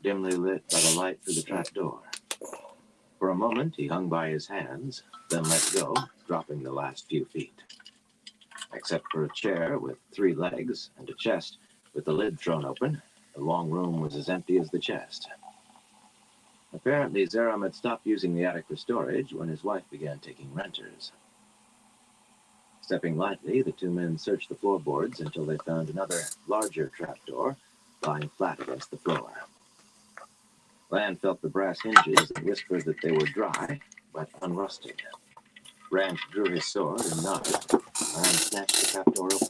dimly lit by the light through the trapdoor. For a moment, he hung by his hands, then let go, dropping the last few feet. Except for a chair with 3 legs and a chest with the lid thrown open, the long room was as empty as the chest. Apparently, Zeram had stopped using the attic for storage when his wife began taking renters. Stepping lightly, the 2 men searched the floorboards until they found another, larger trapdoor lying flat against the floor. Land felt the brass hinges and whispered that they were dry, but unrusted. Rand drew his sword and nodded. Land snatched the trapdoor open.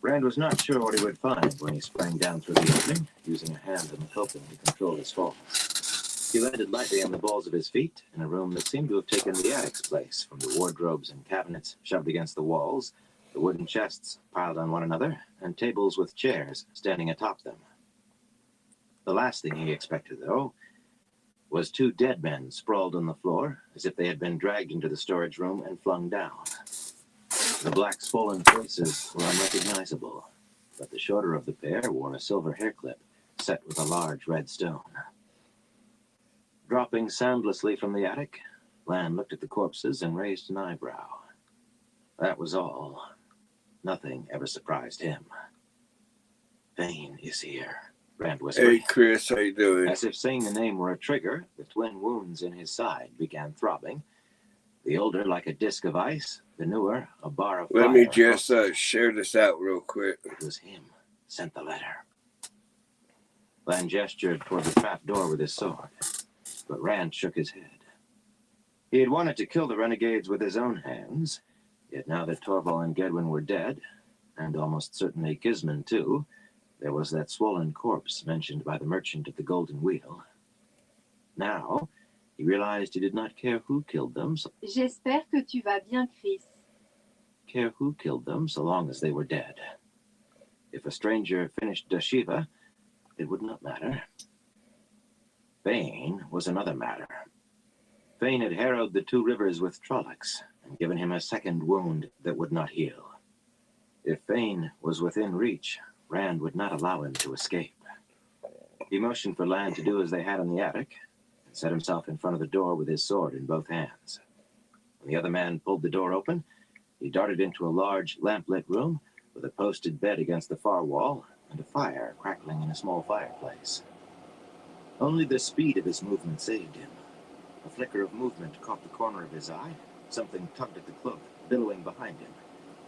Rand was not sure what he would find when he sprang down through the opening, using a hand and the coping to control his fall. He landed lightly on the balls of his feet in a room that seemed to have taken the attic's place, from the wardrobes and cabinets shoved against the walls, the wooden chests piled on one another, and tables with chairs standing atop them. The last thing he expected, though, was 2 dead men sprawled on the floor as if they had been dragged into the storage room and flung down. The black swollen faces were unrecognizable, but the shorter of the pair wore a silver hair clip set with a large red stone. Dropping soundlessly from the attic, Lan looked at the corpses and raised an eyebrow. That was all. Nothing ever surprised him. Thane is here, Rand whispered. Hey, Chris, how you doing? As if saying the name were a trigger, the twin wounds in his side began throbbing. The older like a disc of ice, the newer a bar of fire. Let me just share this out real quick. It was him, sent the letter. Lan gestured toward the trap door with his sword, but Rand shook his head. He had wanted to kill the renegades with his own hands, yet now that Torval and Gedwin were dead, and almost certainly Kisman too, there was that swollen corpse mentioned by the merchant at the Golden Wheel. Now, he realized he did not care who killed them. J'espère que tu vas bien, Chris. Care who killed them so long as they were dead. If a stranger finished Dashiva, it would not matter. Thane was another matter. Thane had harrowed the 2 rivers with Trollocs and given him a second wound that would not heal. If Thane was within reach, Rand would not allow him to escape. He motioned for Lan to do as they had in the attic, and set himself in front of the door with his sword in both hands. When the other man pulled the door open, he darted into a large lamp-lit room with a posted bed against the far wall and a fire crackling in a small fireplace. Only the speed of his movement saved him. A flicker of movement caught the corner of his eye, something tugged at the cloak, billowing behind him,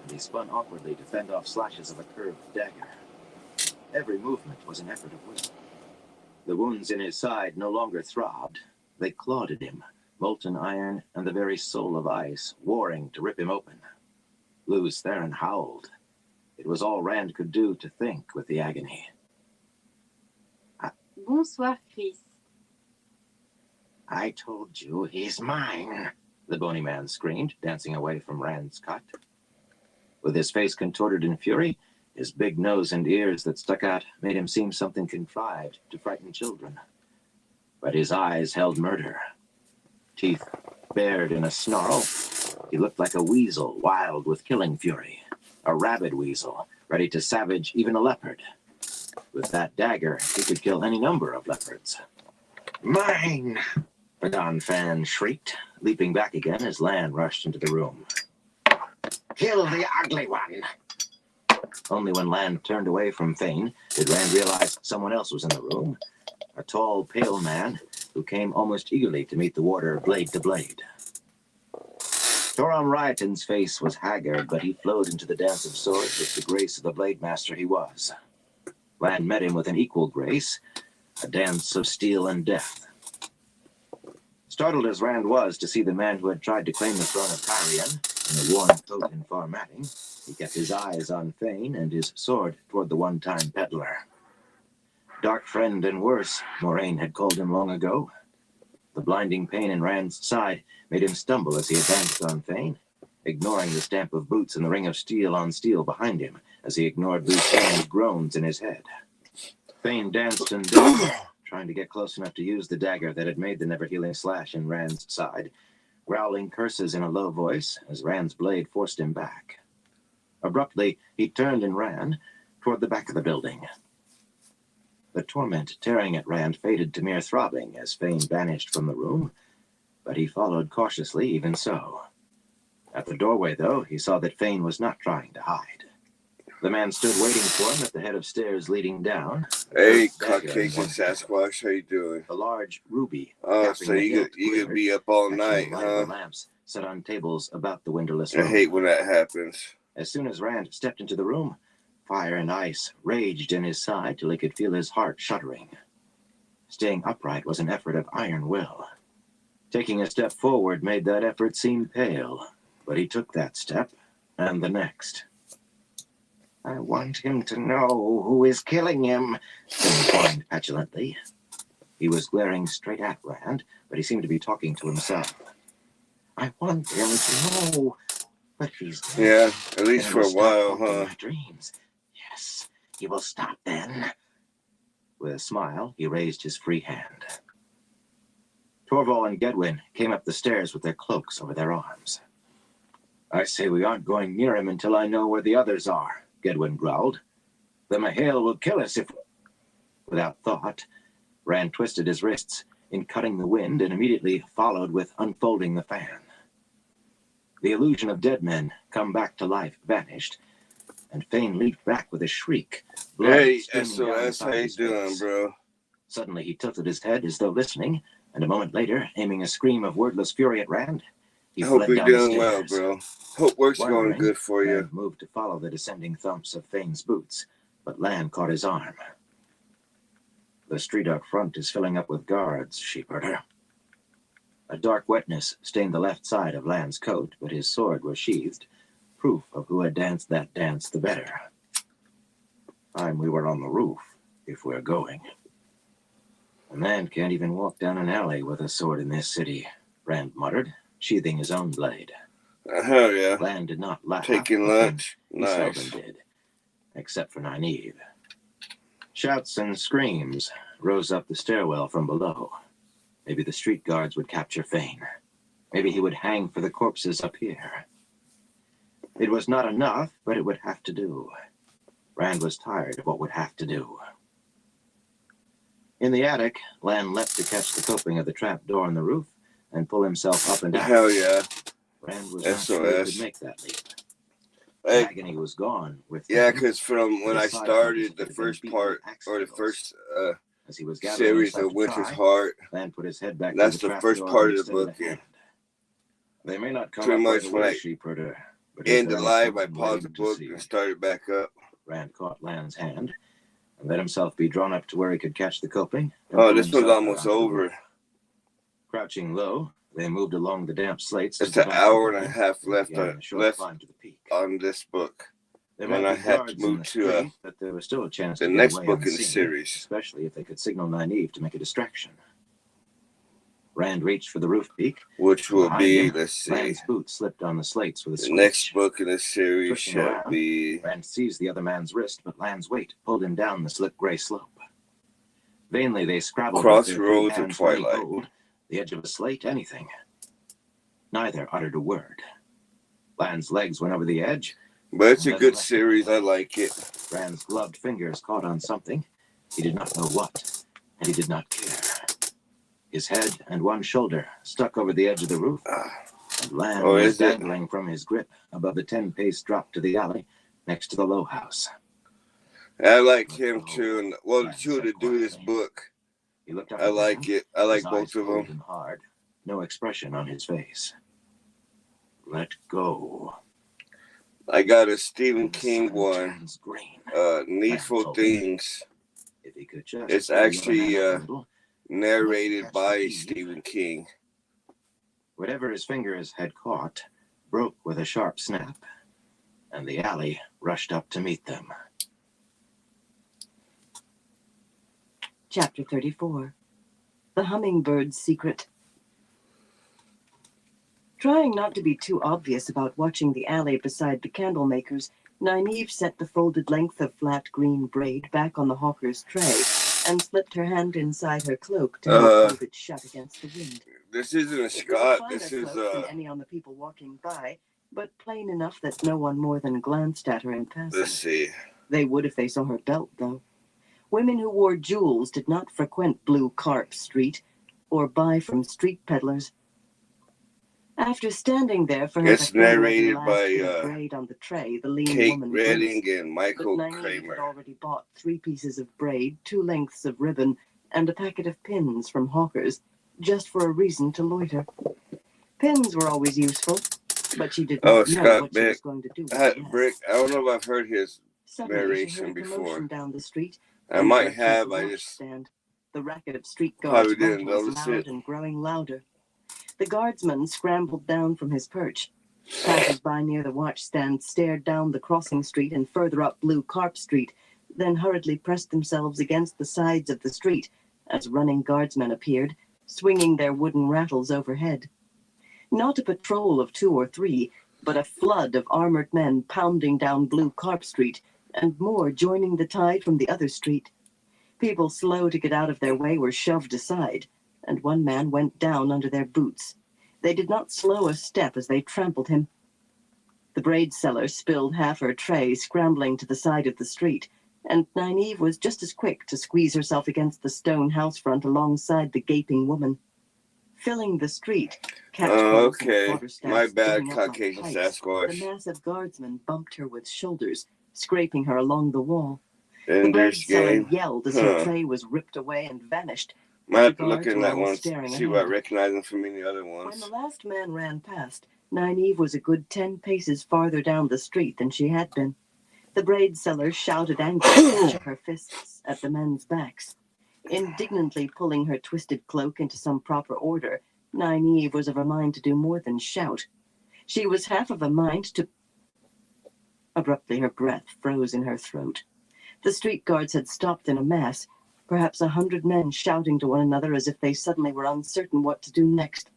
and he spun awkwardly to fend off slashes of a curved dagger. Every movement was an effort of will. The wounds in his side no longer throbbed. They clawed at him, molten iron and the very soul of ice, warring to rip him open. Lews Therin howled. It was all Rand could do to think with the agony. Bonsoir, Chris. I told you he's mine, the bony man screamed, dancing away from Rand's cut. With his face contorted in fury, his big nose and ears that stuck out made him seem something contrived to frighten children. But his eyes held murder. Teeth bared in a snarl, he looked like a weasel wild with killing fury. A rabid weasel, ready to savage even a leopard. With that dagger, he could kill any number of leopards. Mine! Padan Fan shrieked, leaping back again as Lan rushed into the room. Kill the ugly one! Only when Lan turned away from Thane did Rand realize someone else was in the room. A tall, pale man who came almost eagerly to meet the warder blade to blade. Toram Riotan's face was haggard, but he flowed into the dance of swords with the grace of the blade master he was. Lan met him with an equal grace, a dance of steel and death. Startled as Rand was to see the man who had tried to claim the throne of Tyrion in a worn coat and far matting, he kept his eyes on Thane and his sword toward the one-time peddler. Dark friend and worse, Moraine had called him long ago. The blinding pain in Rand's side made him stumble as he advanced on Thane, ignoring the stamp of boots and the ring of steel on steel behind him as he ignored Lucian's groans in his head. Thane danced and danced, trying to get close enough to use the dagger that had made the never-healing slash in Rand's side, growling curses in a low voice as Rand's blade forced him back. Abruptly, he turned and ran toward the back of the building. The torment tearing at Rand faded to mere throbbing as Fane vanished from the room, but he followed cautiously even so. At the doorway, though, he saw that Fane was not trying to hide. The man stood waiting for him at the head of stairs leading down. Hey, Dagger in Caucasian one hand. Sasquatch, how you doing? A large ruby. Oh, capping so the you hilt could glittered, be up all catching night, the light of the huh? lamps set on tables about the windowless I room. hate when that happens. As soon as Rand stepped into the room, fire and ice raged in his side till he could feel his heart shuddering. Staying upright was an effort of iron will. Taking a step forward made that effort seem pale, but he took that step and the next. I want him to know who is killing him, Fane whined petulantly. He was glaring straight at Rand, but he seemed to be talking to himself. I want him to know, but he's dead. Yeah, at least And for a will stop while, haunting huh? my dreams. Yes, he will stop then. With a smile, he raised his free hand. Torval and Gedwin came up the stairs with their cloaks over their arms. I say we aren't going near him until I know where the others are, Gedwin growled. The Mahale will kill us if... Without thought, Rand twisted his wrists in cutting the wind and immediately followed with unfolding the fan. The illusion of dead men come back to life vanished, and Fane leaped back with a shriek. Blood Hey, streaming down SOS, how inside you his doing, face. bro? Suddenly he tilted his head as though listening, and a moment later, aiming a scream of wordless fury at Rand, he I hope fled you're down the doing well, stairs. bro. Hope work's going Wondering, good for you. Rand moved to follow the descending thumps of Fane's boots, but Lan caught his arm. The street up front is filling up with guards, sheepherder. A dark wetness stained the left side of Lan's coat, but his sword was sheathed, proof of who had danced that dance the better. Time we were on the roof, if we're going. A man can't even walk down an alley with a sword in this city, Rand muttered, sheathing his own blade. Hell yeah. Lan did not laugh. Taking but lunch. He seldom Nice. did, except for Nynaeve. Shouts and screams rose up the stairwell from below. Maybe the street guards would capture Fane. Maybe he would hang for the corpses up here. It was not enough, but it would have to do. Rand was tired of what would have to do. In the attic, Lan leapt to catch the coping of the trap door in the roof and pull himself up and down. Hell yeah. Rand was not sure he SOS. could make that leap. Hey, Agony was gone with yeah, Fane. because from when I started the first part, or the first As he was gathering series himself of to Winter's try, Heart, Lan put his head back that's through the trap first door part and of the extended book. a hand. They may not come Pretty up much right when away, I sheepherder, but is ended there live, I anything paused the waiting to book see? and started back up. Rand caught Lan's hand and let himself be drawn up to where he could catch the coping. and Oh, pull this one's himself almost around the over. roof. Crouching low, they moved along the damp slates. It's to an the top hour of the and a hill half and left began on a short left climb to the peak. on this book. There and might I be have to guards in move the to, street, but there was still a chance the to get next away book in the unseen, series. especially if they could signal Nynaeve to make a distraction. Rand reached for the roof peak. Which will Behind be, him, let's see, Lan's boot slipped on the slates with a the screech. next book in the series Twisting shall around, be Rand seized the other man's wrist, but Lan's weight pulled him down the slick gray slope. Vainly they scrabbled with their free Crossroads of hands for any Twilight. hold, the edge of a slate, anything. Neither uttered a word. Lan's legs went over the edge. But it's a Then good left series. it. I like it. Rand's gloved fingers caught on something. He did not know what, and he did not care. His head and one shoulder stuck over the edge of the roof, and Lan Oh, was is it? dangling from his grip above the 10-pace drop to the alley next to the low house. I like him too. And well, the two to do this book, He looked up I at like Rand, it. I like his eyes both of cold them. and hard, no expression on his face. Let go. I got a Stephen And the King sun one, turns green. Needful told Things, If he could just It's pull the other actually, man up a little, narrated Catch by the Thief. Stephen King. whatever his fingers had caught broke with a sharp snap, and the alley rushed up to meet them. Chapter 34. The Hummingbird's Secret. Trying not to be too obvious about watching the alley beside the candle makers, Nynaeve set the folded length of flat green braid back on the hawker's tray and slipped her hand inside her cloak to help hold it shut against the wind. This isn't a It was a Scott. finer This is cloak than any on the people walking by, but plain enough that no one more than glanced at her in passing. let's see. They would if they saw her belt, though. Women who wore jewels did not frequent Blue Carp Street or buy from street peddlers. After standing there for her It's to throw away narrated the last by bit of braid on the tray, the lean Kate woman Redding grimaced. and But Michael Nynaeve had Kramer. already bought 3 pieces of braid, 2 lengths of ribbon, and a packet of pins from hawkers, just for a reason to loiter. Pins were always useful, but she did Oh, not know Scott what she was Beck. going to do with the Brick, rest. I don't know if I've heard his Suddenly, she narration heard a before. commotion down the street. I in might direction of have, the I watch just stand. The racket of street probably guards' didn't rattles notice loud it. and growing louder. The guardsman scrambled down from his perch. Passers-by near the watchstand stared down the crossing street and further up Blue Carp Street, then hurriedly pressed themselves against the sides of the street as running guardsmen appeared, swinging their wooden rattles overhead. Not a patrol of 2 or 3, but a flood of armored men pounding down Blue Carp Street, and more joining the tide from the other street. People slow to get out of their way were shoved aside, and one man went down under their boots. They did not slow a step as they trampled him. The braid seller spilled half her tray, scrambling to the side of the street, and Nynaeve was just as quick to squeeze herself against the stone house front alongside the gaping woman. Filling the street, catchpoles okay. and quarterstaffs My bad, sticking up like Caucasian pikes, Sasquatch. the massive guardsman bumped her with shoulders, scraping her along the wall. The braid Ender's seller Game. yelled as her tray was ripped away and vanished. Might have The to look guards in were that all one, staring see what I ahead. recognize them from any other When ones. the last man ran past, Nynaeve was a good 10 paces farther down the street than she had been. The braid seller shouted angrily and shook her fists at the men's backs. Indignantly pulling her twisted cloak into some proper order, Nynaeve was of a mind to do more than shout. She was half of a mind to... Abruptly, her breath froze in her throat. The street guards had stopped in a mass, perhaps 100 men shouting to one another as if they suddenly were uncertain what to do next.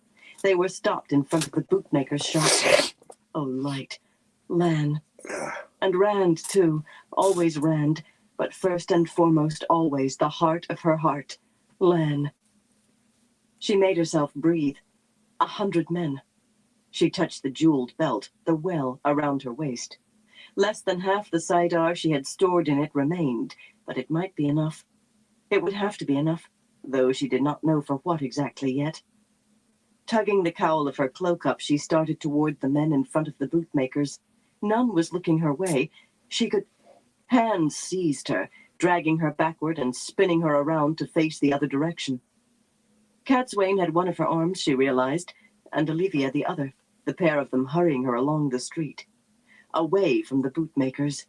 They were stopped in front of the bootmaker's shop. Oh, light. Lan. And Rand, too. Always Rand. But first and foremost, always the heart of her heart. Lan. She made herself breathe. 100 men. She touched the jeweled belt, the well around her waist. Less than half the saidar she had stored in it remained, but it might be enough. It would have to be enough, though she did not know for what exactly yet. Tugging the cowl of her cloak up, she started toward the men in front of the bootmakers. None was looking her way. She could... Hands seized her, dragging her backward and spinning her around to face the other direction. Catswain had one of her arms, she realized, and Olivia the other, the pair of them hurrying her along the street. Away from the bootmakers.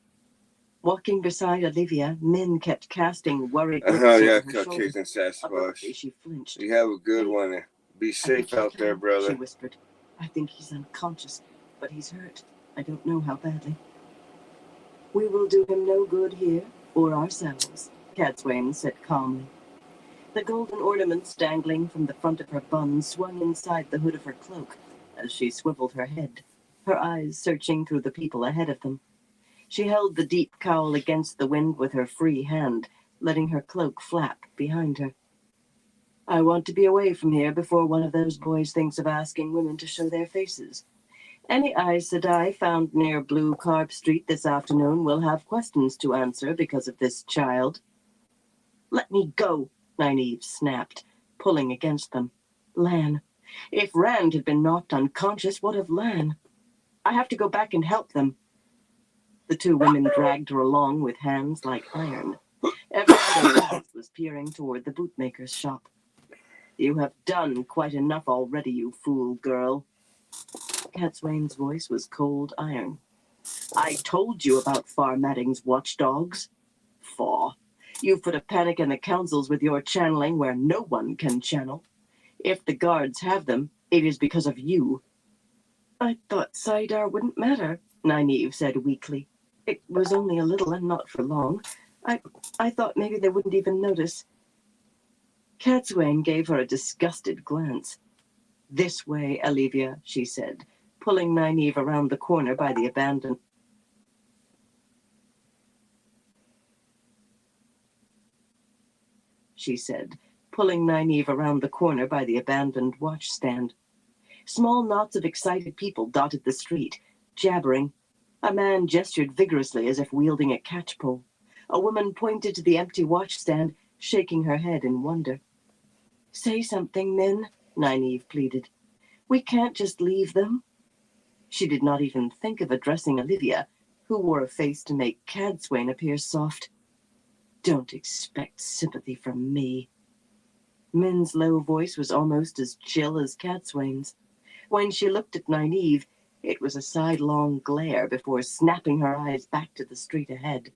Walking beside Olivia, Min kept casting worried looks Oh, over yeah, her shoulder. Caucasian Abruptly, Sasquatch. she flinched. You have a good one. Be I safe think out he there, can, she brother. whispered. I think he's unconscious, but he's hurt. I don't know how badly. We will do him no good here, or ourselves, Catswain said calmly. The golden ornaments dangling from the front of her bun swung inside the hood of her cloak as she swiveled her head, her eyes searching through the people ahead of them. She held the deep cowl against the wind with her free hand, letting her cloak flap behind her. I want to be away from here before one of those boys thinks of asking women to show their faces. Any Aes Sedai found near Blue Carp Street this afternoon will have questions to answer because of this child. Let me go, Nynaeve snapped, pulling against them. Lan. If Rand had been knocked unconscious, what of Lan? I have to go back and help them. The 2 women dragged her along with hands like iron. Every other mouth was peering toward the bootmaker's shop. You have done quite enough already, you fool girl. Catswain's voice was cold iron. I told you about Farmatting's watchdogs. Faw. You've put a panic in the councils with your channeling where no one can channel. If the guards have them, it is because of you. I thought saidar wouldn't matter, Nynaeve said weakly. It was only a little and not for long. I thought maybe they wouldn't even notice. Catswain gave her a disgusted glance. This way, Olivia, she said, pulling Nynaeve around the corner by the abandoned... She said, pulling Nynaeve around the corner by the abandoned watchstand. Small knots of excited people dotted the street, jabbering. A man gestured vigorously as if wielding a catchpole. A woman pointed to the empty washstand, shaking her head in wonder. Say something, Min, Nynaeve pleaded. We can't just leave them. She did not even think of addressing Olivia, who wore a face to make Cadsuane appear soft. Don't expect sympathy from me. Min's low voice was almost as chill as Cadsuane's. When she looked at Nynaeve, it was a sidelong glare before snapping her eyes back to the street ahead.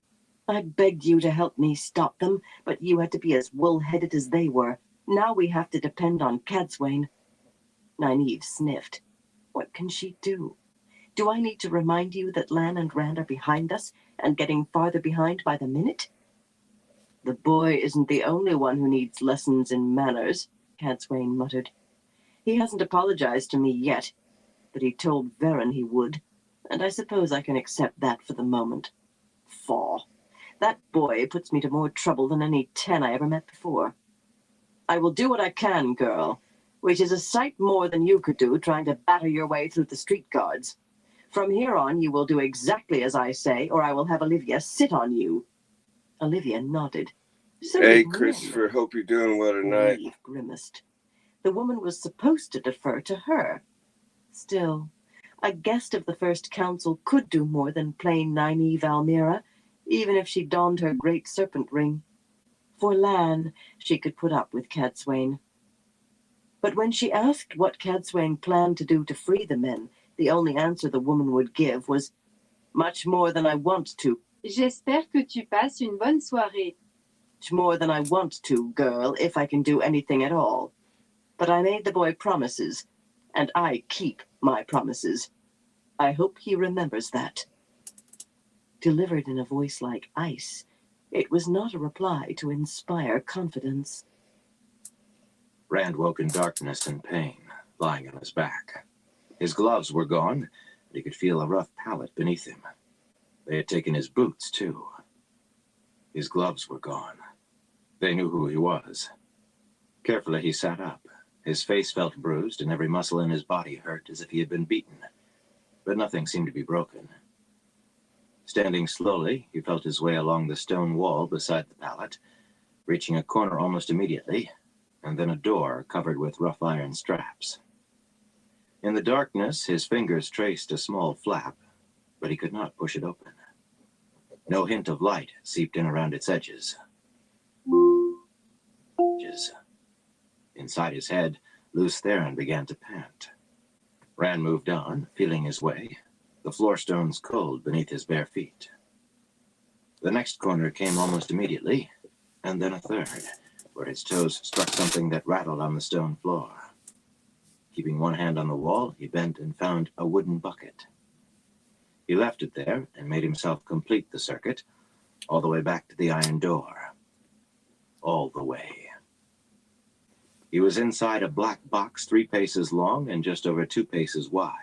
I begged you to help me stop them, but you had to be as wool-headed as they were. Now we have to depend on Cadsuane. Nynaeve sniffed. What can she do? Do I need to remind you that Lan and Rand are behind us and getting farther behind by the minute? The boy isn't the only one who needs lessons in manners, Cadsuane muttered. He hasn't apologized to me yet, but he told Varen he would, and I suppose I can accept that for the moment. Faugh. That boy puts me to more trouble than any 10 I ever met before. I will do what I can, girl, which is a sight more than you could do trying to batter your way through the street guards. From here on, you will do exactly as I say, or I will have Olivia sit on you. Olivia nodded. So Hey, did Min. Christopher, hope you're doing well tonight. Nynaeve grimaced. The woman was supposed to defer to her. Still, a guest of the First Council could do more than plain Nynaeve Almira, even if she donned her great serpent ring. For Lan, she could put up with Cadsuane. But when she asked what Cadsuane planned to do to free the men, the only answer the woman would give was, much more than I want to. J'espère que tu passes une bonne soirée. Much more than I want to, girl, if I can do anything at all. But I made the boy promises, and I keep my promises. I hope he remembers that. Delivered in a voice like ice, it was not a reply to inspire confidence. Rand woke in darkness and pain, lying on his back. His gloves were gone, but he could feel a rough pallet beneath him. They had taken his boots, too. His gloves were gone. They knew who he was. Carefully, he sat up. His face felt bruised, and every muscle in his body hurt as if he had been beaten. But nothing seemed to be broken. Standing slowly, he felt his way along the stone wall beside the pallet, reaching a corner almost immediately, and then a door covered with rough iron straps. In the darkness, his fingers traced a small flap, but he could not push it open. No hint of light seeped in around its edges. Inside his head, Lews Therin began to pant. Rand moved on, feeling his way, the floor stones cold beneath his bare feet. The next corner came almost immediately, and then a third, where his toes struck something that rattled on the stone floor. Keeping one hand on the wall, he bent and found a wooden bucket. He left it there and made himself complete the circuit, all the way back to the iron door. All the way. He was inside a black box 3 paces long and just over 2 paces wide.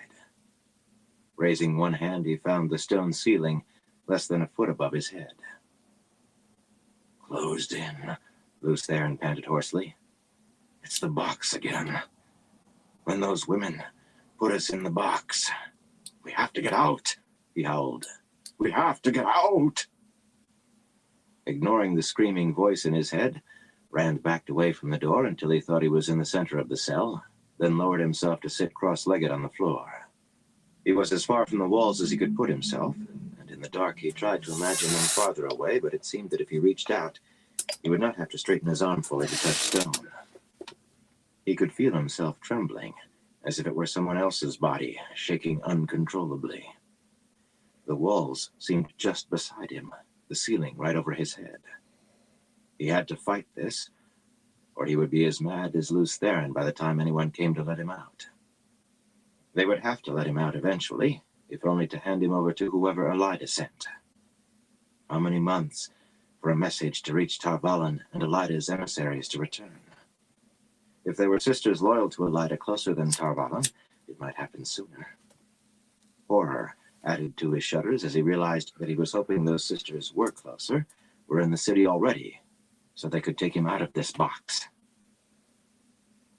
Raising one hand, he found the stone ceiling less than a foot above his head. Closed in, Lews Therin panted hoarsely. It's the box again. When those women put us in the box, we have to get out, he howled. We have to get out! Ignoring the screaming voice in his head, Rand backed away from the door until he thought he was in the center of the cell, then lowered himself to sit cross-legged on the floor. He was as far from the walls as he could put himself, and in the dark he tried to imagine them farther away, but it seemed that if he reached out, he would not have to straighten his arm fully to touch stone. He could feel himself trembling, as if it were someone else's body, shaking uncontrollably. The walls seemed just beside him, the ceiling right over his head. He had to fight this, or he would be as mad as Lews Therin by the time anyone came to let him out. They would have to let him out eventually, if only to hand him over to whoever Elaida sent. How many months for a message to reach Tar Valon and Elaida's emissaries to return? If they were sisters loyal to Elaida closer than Tar Valon, it might happen sooner. Horror added to his shudders as he realized that he was hoping those sisters were closer, were in the city already, so they could take him out of this box.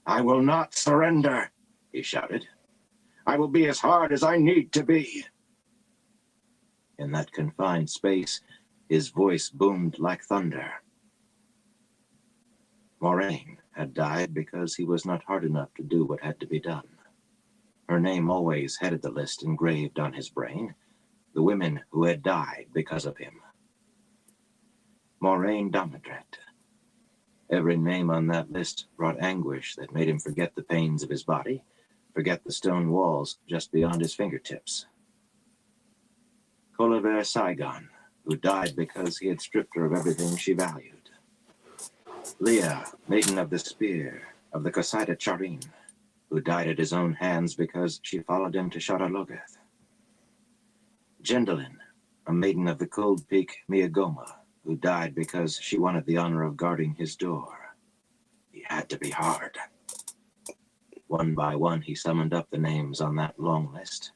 I will not surrender, he shouted. I will be as hard as I need to be. In that confined space, His voice boomed like thunder. Moraine had died because he was not hard enough to do what had to be done. Her name always headed the list engraved on his brain, the women who had died because of him. Moraine Damodret. Every name on that list brought anguish that made him forget the pains of his body, forget the stone walls just beyond his fingertips. Coliver Saigon, who died because he had stripped her of everything she valued. Leah, maiden of the spear, of the Kosaita Charin, who died at his own hands because she followed him to Shara Logoth. Jendalin, a maiden of the Cold Peak Miagoma, who died because she wanted the honor of guarding his door. He had to be hard. One by one, he summoned up the names on that long list,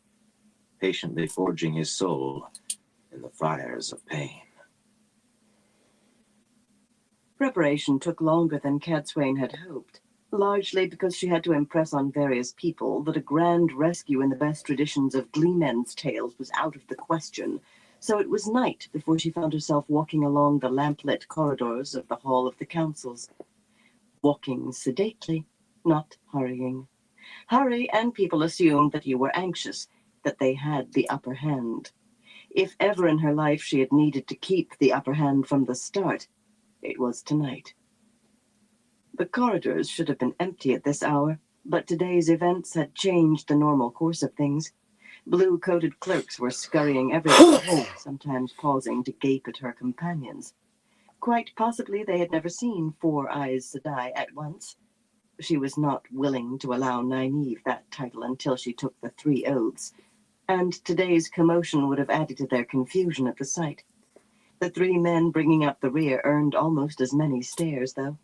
patiently forging his soul in the fires of pain. Preparation took longer than Cadsuane had hoped, largely because she had to impress on various people that a grand rescue in the best traditions of Gleemen's tales was out of the question, so it was night before she found herself walking along the lamplit corridors of the Hall of the Councils. Walking sedately, not hurrying. Hurry, and people assumed that you were anxious, that they had the upper hand. If ever in her life she had needed to keep the upper hand from the start, it was tonight. The corridors should have been empty at this hour, but today's events had changed the normal course of things. Blue-coated clerks were scurrying everywhere, sometimes pausing to gape at her companions. Quite possibly they had never seen Four Eyes Sedai at once. She was not willing to allow Nynaeve that title until she took the 3 oaths, and today's commotion would have added to their confusion at the sight. The 3 men bringing up the rear earned almost as many stares, though.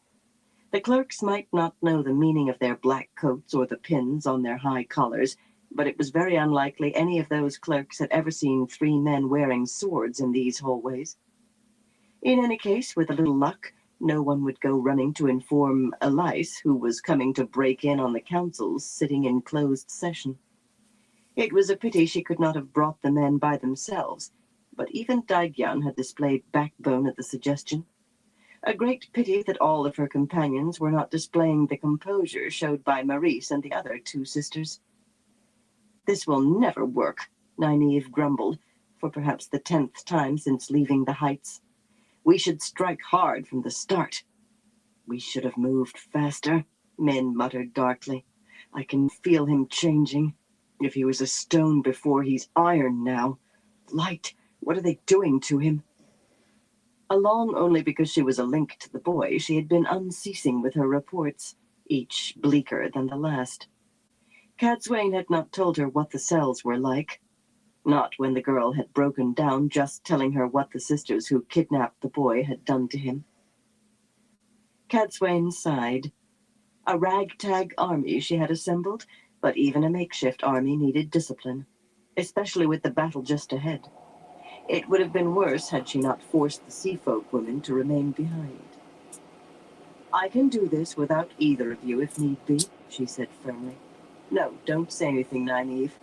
The clerks might not know the meaning of their black coats or the pins on their high collars, but it was very unlikely any of those clerks had ever seen 3 men wearing swords in these hallways. In any case, with a little luck, no one would go running to inform Elise, who was coming to break in on the councils sitting in closed session. It was a pity she could not have brought the men by themselves, but even Daigyan had displayed backbone at the suggestion. A great pity that all of her companions were not displaying the composure showed by Maurice and the other 2 sisters. "This will never work," Nynaeve grumbled, for perhaps the 10th time since leaving the Heights. "We should strike hard from the start." "We should have moved faster," Min muttered darkly. "I can feel him changing. If he was a stone before, he's iron now. Light, what are they doing to him?" Along only because she was a link to the boy, she had been unceasing with her reports, each bleaker than the last. Cadsuane had not told her what the cells were like. Not when the girl had broken down, just telling her what the sisters who kidnapped the boy had done to him. Cadsuane sighed. A ragtag army she had assembled, but even a makeshift army needed discipline, especially with the battle just ahead. It would have been worse had she not forced the Seafolk women to remain behind. "I can do this without either of you if need be," she said firmly. "No, don't say anything, Nynaeve.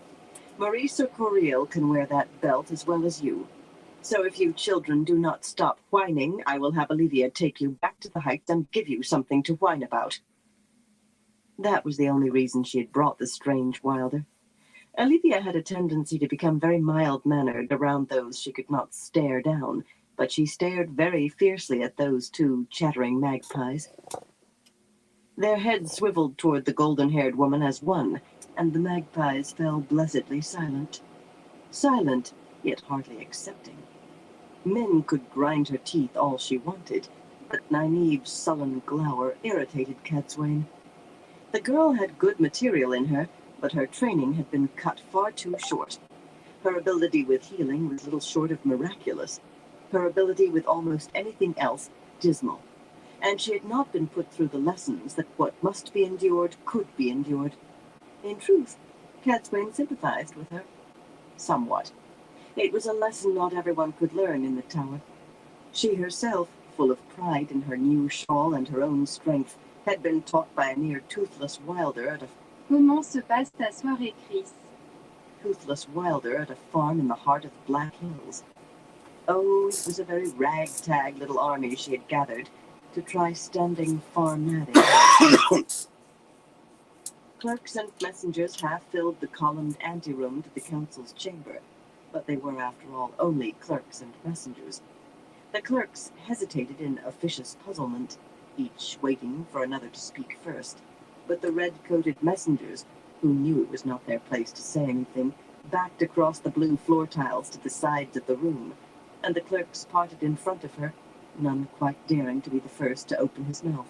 Maurice or Coriel can wear that belt as well as you. So if you children do not stop whining, I will have Olivia take you back to the Heights and give you something to whine about." That was the only reason she had brought the strange Wilder. Olivia had a tendency to become very mild-mannered around those she could not stare down, but she stared very fiercely at those 2 chattering magpies. Their heads swiveled toward the golden-haired woman as one, and the magpies fell blessedly silent. Silent, yet hardly accepting. Min could grind her teeth all she wanted, but Nynaeve's sullen glower irritated Cadsuane. The girl had good material in her, but her training had been cut far too short. Her ability with healing was little short of miraculous. Her ability with almost anything else, dismal. And she had not been put through the lessons that what must be endured could be endured. In truth, Cadsuane sympathized with her. Somewhat. It was a lesson not everyone could learn in the tower. She herself, full of pride in her new shawl and her own strength, had been taught by a near toothless Wilder at a Comment se passe ta soirée, Chris? farm in the heart of Black Hills. Oh, it was a very ragtag little army she had gathered to try standing Farmadding. Clerks and messengers half filled the columned anteroom to the council's chamber, but they were, after all, only clerks and messengers. The clerks hesitated in officious puzzlement, each waiting for another to speak first, but the red-coated messengers, who knew it was not their place to say anything, backed across the blue floor tiles to the sides of the room, and the clerks parted in front of her, none quite daring to be the first to open his mouth.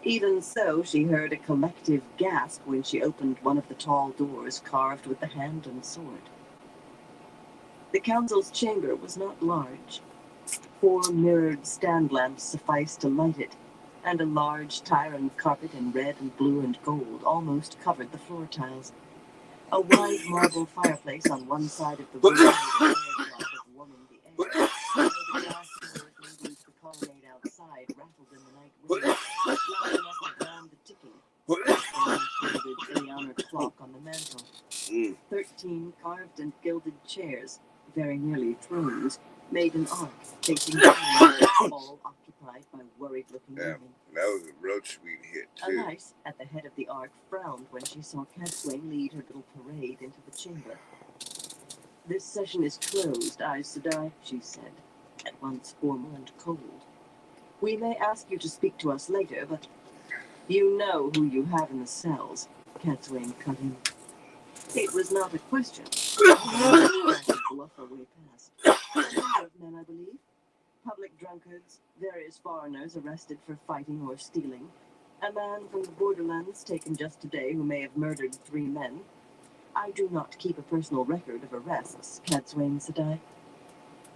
Even so, she heard a collective gasp when she opened one of the tall doors carved with the hand and sword. The council's chamber was not large. 4 mirrored stand lamps sufficed to light it, and a large tyrant carpet in red and blue and gold almost covered the floor tiles. A wide marble fireplace on one side of the room made a backdrop of warming the air, though the glass doors leading to the colonnade outside rattled in the night wind, loud enough to drown the ticking of the gilded clock on the mantel. 13 carved and gilded chairs, very nearly thrones, made an arc facing downward, all occupied by worried-looking women. That was a roach weed hit, too. Alise, at the head of the arc, frowned when she saw Cadsuane lead her little parade into the chamber. "This session is closed, Aes Sedai," she said, at once formal and cold. "We may ask you to speak to us later, but you know who you have in the cells," Cadsuane cut in. It was not a question. Bluff her way past. A number of men, I believe. Public drunkards, various foreigners arrested for fighting or stealing, a man from the borderlands taken just today who may have murdered 3 men. I do not keep a personal record of arrests, Cadsuane Sedai.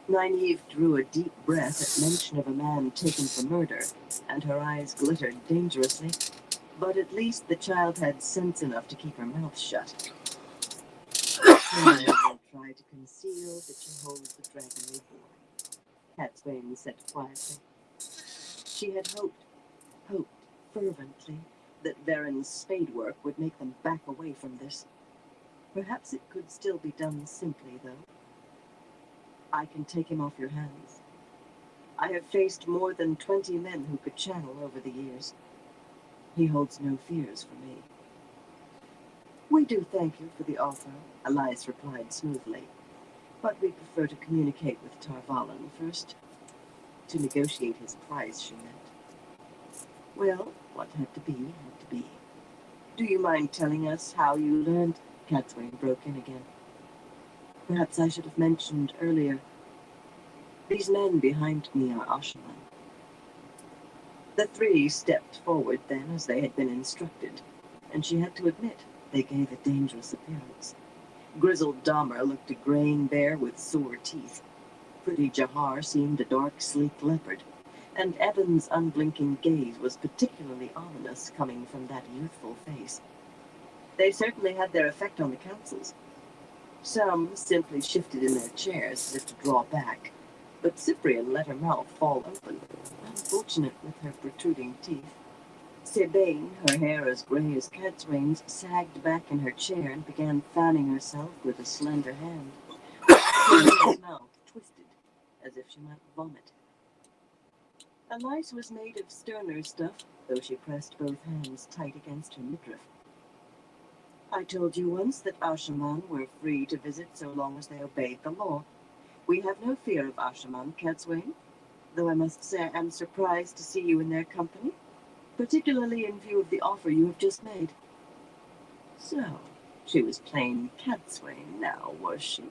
Nynaeve drew a deep breath at mention of a man taken for murder, and her eyes glittered dangerously, but at least the child had sense enough to keep her mouth shut. "I will try to conceal that you hold the dragon reborn," Cadsuane said quietly. She had hoped fervently, that Varen's spade work would make them back away from this. Perhaps it could still be done simply, though. "I can take him off your hands. I have faced more than 20 men who could channel over the years. He holds no fears for me." "We do thank you for the offer," Alise replied smoothly. "But we prefer to communicate with Tar-Valon first. To negotiate his price, she meant." "Well, what had to be, had to be. Do you mind telling us how you learned?" Cadsuane broke in again. "Perhaps I should have mentioned earlier. These men behind me are Ashaman." The 3 stepped forward then, as they had been instructed, and she had to admit they gave a dangerous appearance. Grizzled Dahmer looked a graying bear with sore teeth. Pretty Jahar seemed a dark, sleek leopard, and Evan's unblinking gaze was particularly ominous coming from that youthful face. They certainly had their effect on the councils. Some simply shifted in their chairs as if to draw back, but Cyprian let her mouth fall open, unfortunate with her protruding teeth. Sebane, her hair as gray as Cadsuane's, sagged back in her chair and began fanning herself with a slender hand. Her mouth twisted, as if she might vomit. Alise was made of sterner stuff, though she pressed both hands tight against her midriff. "I told you once that Ashaman were free to visit so long as they obeyed the law. We have no fear of Ashaman, Cadsuane, though I must say I am surprised to see you in their company, particularly in view of the offer you have just made." So, she was plain Cadsuane now, was she?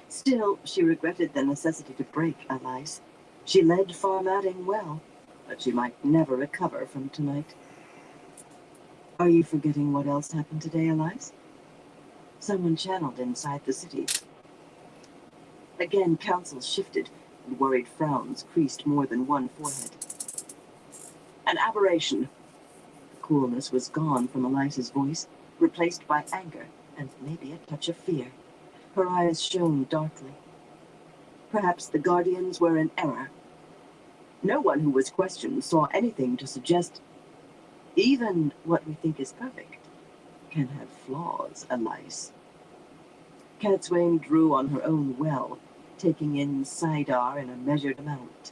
Still, she regretted the necessity to break Alise. She led Farmadding well, but she might never recover from tonight. "Are you forgetting what else happened today, Alise? Someone channeled inside the city." Again, councils shifted, and worried frowns creased more than one forehead. "An aberration." The coolness was gone from Alice's voice, replaced by anger and maybe a touch of fear. Her eyes shone darkly. "Perhaps the Guardians were in error. No one who was questioned saw anything to suggest even what we think is perfect can have flaws, Alise." Cadsuane drew on her own well, taking in cider in a measured amount.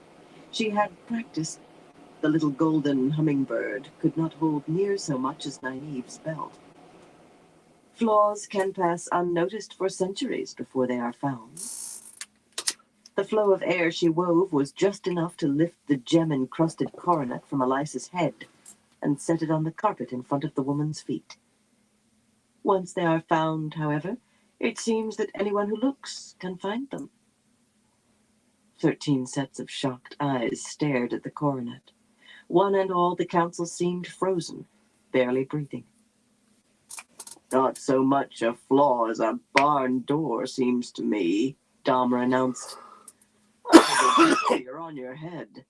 She had practice. The little golden hummingbird could not hold near so much as Nynaeve's belt. Flaws can pass unnoticed for centuries before they are found. The flow of air she wove was just enough to lift the gem-encrusted coronet from Elisa's head and set it on the carpet in front of the woman's feet. Once they are found, however, it seems that anyone who looks can find them. 13 sets of shocked eyes stared at the coronet. One and all, the council seemed frozen, barely breathing. Not so much a flaw as a barn door, seems to me, Dahmer announced. You're on your head.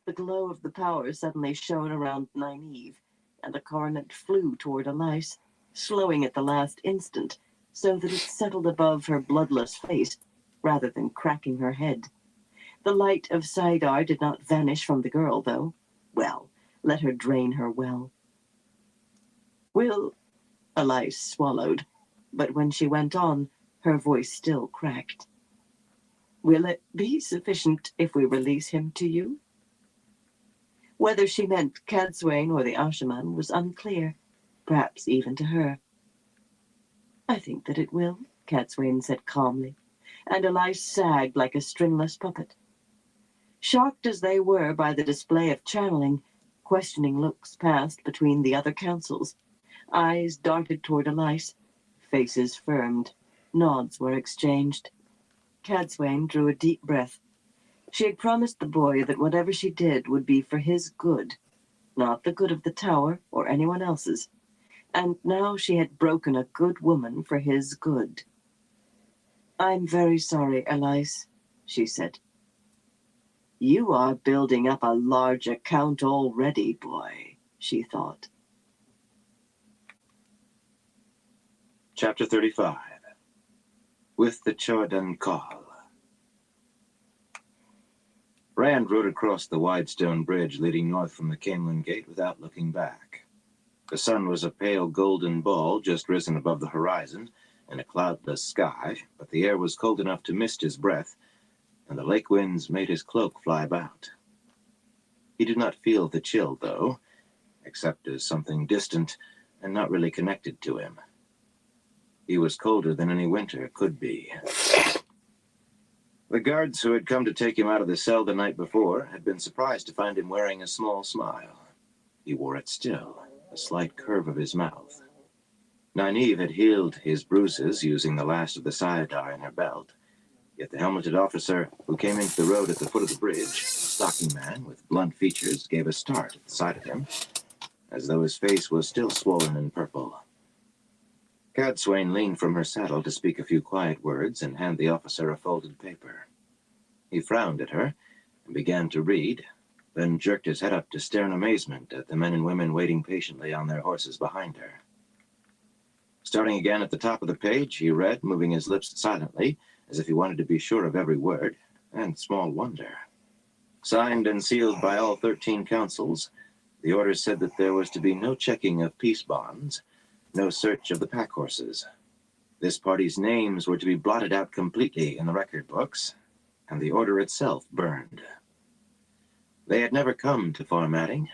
The glow of the power suddenly shone around Nynaeve, and the coronet flew toward Elise, slowing at the last instant, so that it settled above her bloodless face, rather than cracking her head. The light of cider did not vanish from the girl, though. Well, let her drain her well. Will... Elise swallowed, but when she went on, her voice still cracked. Will it be sufficient if we release him to you? Whether she meant Cadsuane or the Ashaman was unclear, perhaps even to her. I think that it will, Cadsuane said calmly, and Elise sagged like a stringless puppet. Shocked as they were by the display of channeling, questioning looks passed between the other councils. Eyes darted toward Elise, faces firmed, nods were exchanged. Cadsuane drew a deep breath. She had promised the boy that whatever she did would be for his good, not the good of the tower or anyone else's. And now she had broken a good woman for his good. I'm very sorry, Elise, she said. You are building up a large account already, boy, she thought. Chapter 35. With the Choedan Call. Rand rode across the wide stone bridge leading north from the Caemlyn Gate without looking back. The sun was a pale golden ball just risen above the horizon in a cloudless sky, but the air was cold enough to mist his breath, and the lake winds made his cloak fly about. He did not feel the chill, though, except as something distant and not really connected to him. He was colder than any winter could be. The guards who had come to take him out of the cell the night before had been surprised to find him wearing a small smile. He wore it still, a slight curve of his mouth. Nynaeve had healed his bruises using the last of the cider in her belt, yet the helmeted officer who came into the road at the foot of the bridge, a stocky man with blunt features, gave a start at the sight of him, as though his face was still swollen and purple. Cadsuane leaned from her saddle to speak a few quiet words and hand the officer a folded paper. He frowned at her and began to read, then jerked his head up to stare in amazement at the men and women waiting patiently on their horses behind her. Starting again at the top of the page, he read, moving his lips silently, as if he wanted to be sure of every word, and small wonder. Signed and sealed by all 13 councils, the order said that there was to be no checking of peace bonds, no search of the pack horses. This party's names were to be blotted out completely in the record books, and the order itself burned. They had never come to Formatting.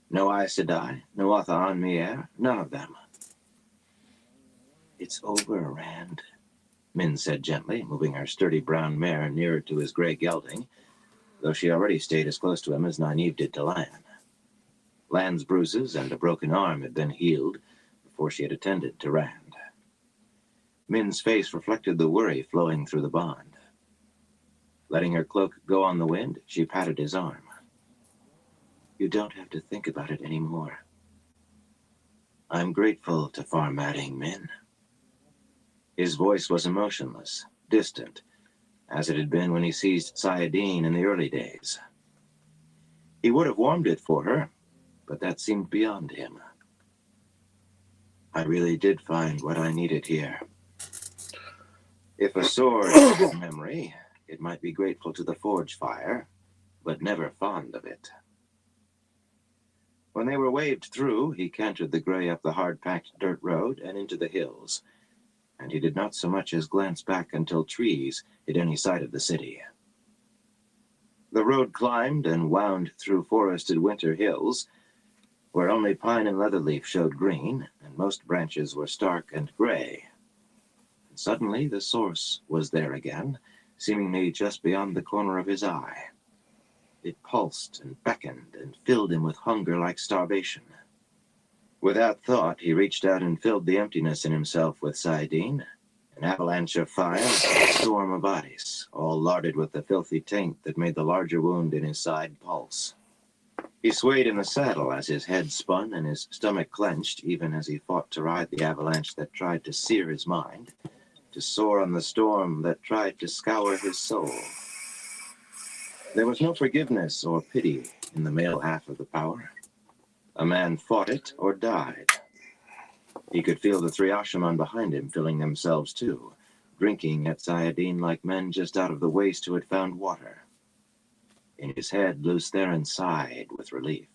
No Aes Sedai, no Otha Mier, none of them. It's over, Rand, Min said gently, moving her sturdy brown mare nearer to his gray gelding, though she already stayed as close to him as Nynaeve did to Lan. Lan's bruises and a broken arm had been healed before she had attended to Rand. Min's face reflected the worry flowing through the bond. Letting her cloak go on the wind, she patted his arm. You don't have to think about it anymore. I'm grateful to Formatting, Min. His voice was emotionless, distant, as it had been when he seized Sayadine in the early days. He would have warmed it for her, but that seemed beyond him. I really did find what I needed here. If a sword is memory, it might be grateful to the forge fire, but never fond of it. When they were waved through, he cantered the gray up the hard-packed dirt road and into the hills, and he did not so much as glance back until trees hid any sight of the city. The road climbed and wound through forested winter hills, where only pine and leatherleaf showed green, and most branches were stark and gray. And suddenly the source was there again, seemingly just beyond the corner of his eye. It pulsed and beckoned and filled him with hunger like starvation. Without thought, he reached out and filled the emptiness in himself with Saidin, an avalanche of fire, a storm of ice, all larded with the filthy taint that made the larger wound in his side pulse. He swayed in the saddle as his head spun and his stomach clenched, even as he fought to ride the avalanche that tried to sear his mind, to soar on the storm that tried to scour his soul. There was no forgiveness or pity in the male half of the power. A man fought it or died. He could feel the three Ashaman behind him filling themselves too, drinking at Saidin like men just out of the waste who had found water. In his head, Lews Therin sighed with relief.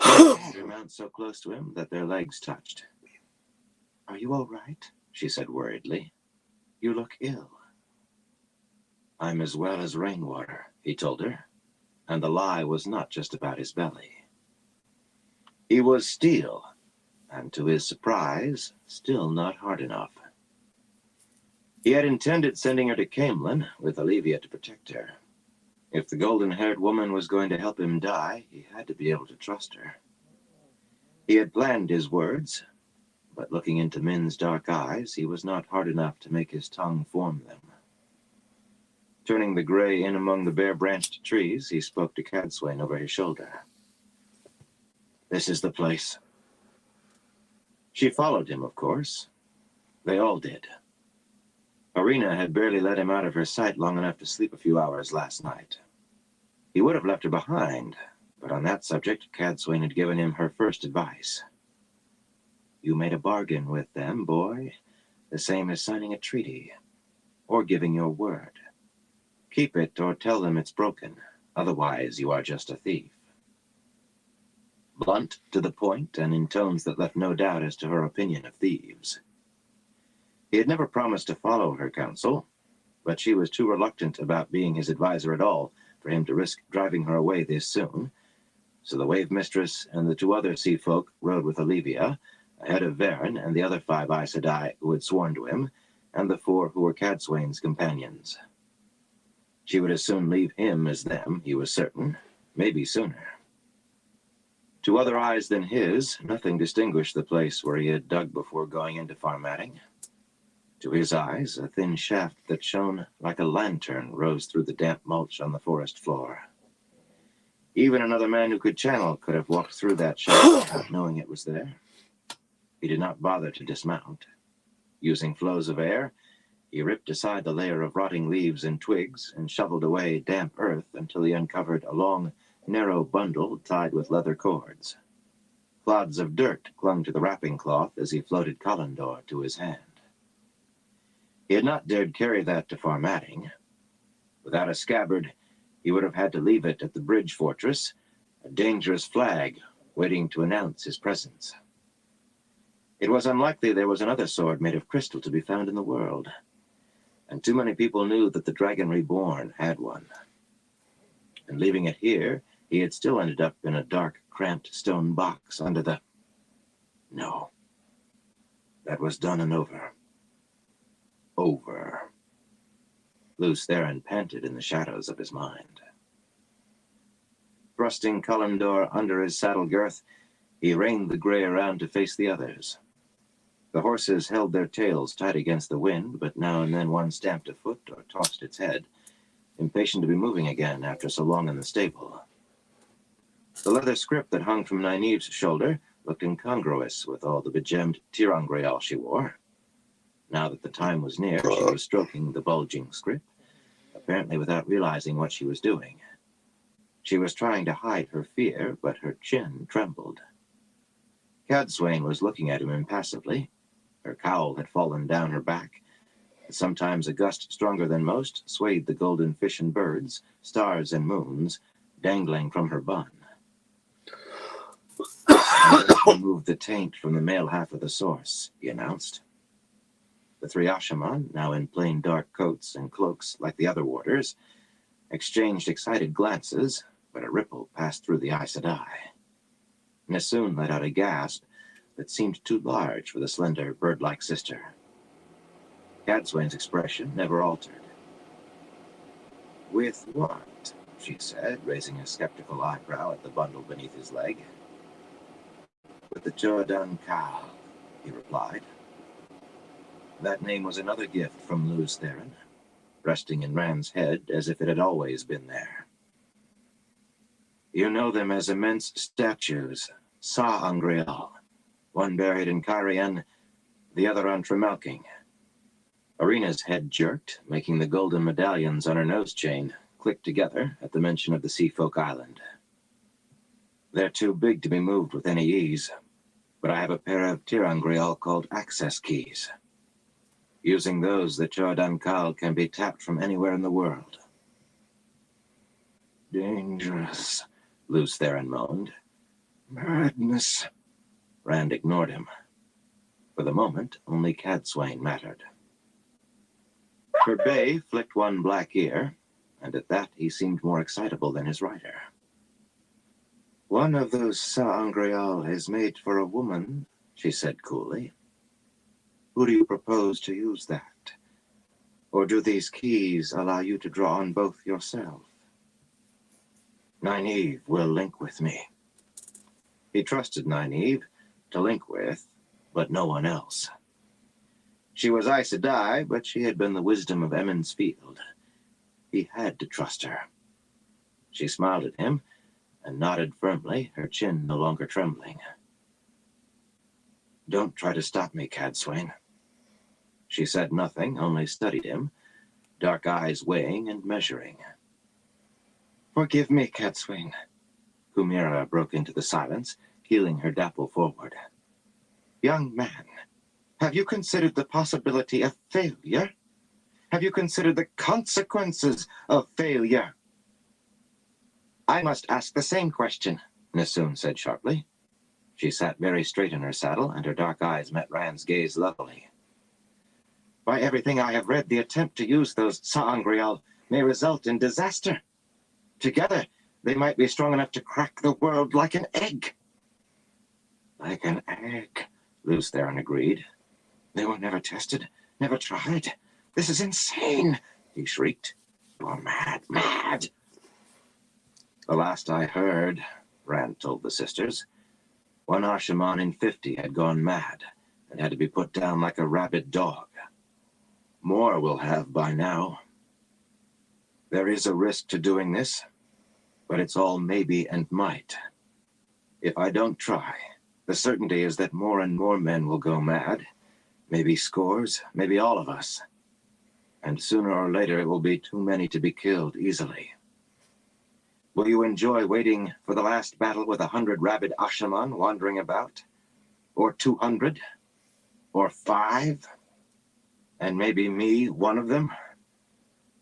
She drew Mount so close to him that their legs touched. "Are you all right?" she said worriedly. "You look ill." "I'm as well as rainwater," he told her, and the lie was not just about his belly. He was steel, and to his surprise, still not hard enough. He had intended sending her to Caemlyn with Olivia to protect her. If the golden-haired woman was going to help him die, he had to be able to trust her. He had planned his words, but looking into Min's dark eyes, he was not hard enough to make his tongue form them. Turning the gray in among the bare-branched trees, he spoke to Cadsuane over his shoulder. "This is the place." She followed him, of course. They all did. Arena had barely let him out of her sight long enough to sleep a few hours last night. He would have left her behind, but on that subject, Cadsuane had given him her first advice. "You made a bargain with them, boy, the same as signing a treaty, or giving your word. Keep it or tell them it's broken, otherwise you are just a thief." Blunt, to the point, and in tones that left no doubt as to her opinion of thieves. He had never promised to follow her counsel, but she was too reluctant about being his advisor at all for him to risk driving her away this soon, so the Wave Mistress and the two other sea folk rode with Olivia, ahead of Verin and the other 5 Aes Sedai who had sworn to him, and the 4 who were Cadsuane's companions. She would as soon leave him as them, he was certain, maybe sooner. To other eyes than his, nothing distinguished the place where he had dug before going into Farmatting. To his eyes, a thin shaft that shone like a lantern rose through the damp mulch on the forest floor. Even another man who could channel could have walked through that shaft without knowing it was there. He did not bother to dismount. Using flows of air, he ripped aside the layer of rotting leaves and twigs and shoveled away damp earth until he uncovered a long, narrow bundle tied with leather cords. Clods of dirt clung to the wrapping cloth as he floated Kalendor to his hand. He had not dared carry that to Farmatting. Without a scabbard, he would have had to leave it at the bridge fortress, a dangerous flag waiting to announce his presence. It was unlikely there was another sword made of crystal to be found in the world, and too many people knew that the Dragon Reborn had one. And leaving it here, he had still ended up in a dark, cramped stone box under the... No. That was done and over. Over. Lews Therin panted in the shadows of his mind. Thrusting Kalendor under his saddle girth, he reined the gray around to face the others. The horses held their tails tight against the wind, but now and then one stamped a foot or tossed its head, impatient to be moving again after so long in the stable. The leather scrip that hung from Nynaeve's shoulder looked incongruous with all the begemmed tirangreal she wore. Now that the time was near, she was stroking the bulging scrip, apparently without realizing what she was doing. She was trying to hide her fear, but her chin trembled. Cadsuane was looking at him impassively. Her cowl had fallen down her back. Sometimes a gust stronger than most swayed the golden fish and birds, stars and moons, dangling from her bun. "Remove the taint from the male half of the source," he announced. The three Ashaman, now in plain dark coats and cloaks like the other warders, exchanged excited glances, but a ripple passed through the Aes Sedai. Nessun let out a gasp that seemed too large for the slender, bird-like sister. Cadsuane's expression never altered. "With what?" she said, raising a skeptical eyebrow at the bundle beneath his leg. "With the Jordan Kal," he replied. That name was another gift from Lews Therin, resting in Rand's head as if it had always been there. "You know them as immense statues, Sa'angreal, one buried in Cairhien, the other on Tremelking." Irina's head jerked, making the golden medallions on her nose chain click together at the mention of the Seafolk Island. "They're too big to be moved with any ease, but I have a pair of Tirangreal called access keys. Using those, the Jordan Kal can be tapped from anywhere in the world." "Dangerous," Lews Therin moaned. "Madness." Rand ignored him. For the moment, only Cadsuane mattered. Her bay flicked one black ear, and at that he seemed more excitable than his rider. "One of those Sa'angreal is made for a woman," she said coolly. "Who do you propose to use that? Or do these keys allow you to draw on both yourself?" "Nynaeve will link with me." He trusted Nynaeve to link with, but no one else. She was Aes Sedai, but she had been the wisdom of Emond's Field. He had to trust her. She smiled at him and nodded firmly, her chin no longer trembling. "Don't try to stop me, Cadsuane." She said nothing, only studied him, dark eyes weighing and measuring. "Forgive me, Cadsuane." Kumira broke into the silence, heeling her dapple forward. "Young man, have you considered the possibility of failure? Have you considered the consequences of failure?" "I must ask the same question," Nessun said sharply. She sat very straight in her saddle, and her dark eyes met Rand's gaze levelly. "By everything I have read, the attempt to use those Sa'angreal may result in disaster. Together, they might be strong enough to crack the world like an egg." "Like an egg," Lews Therin agreed. "They were never tested, never tried. This is insane," he shrieked. "You're mad, mad." "The last I heard," Rand told the sisters, "one Ashaman in 50 had gone mad and had to be put down like a rabid dog. More will have by now. There is a risk to doing this, but it's all maybe and might. If I don't try, the certainty is that more and more men will go mad, maybe scores, maybe all of us. And sooner or later it will be too many to be killed easily. Will you enjoy waiting for the last battle with 100 rabid Ashaman wandering about? Or 200? Or 5? And maybe me, one of them?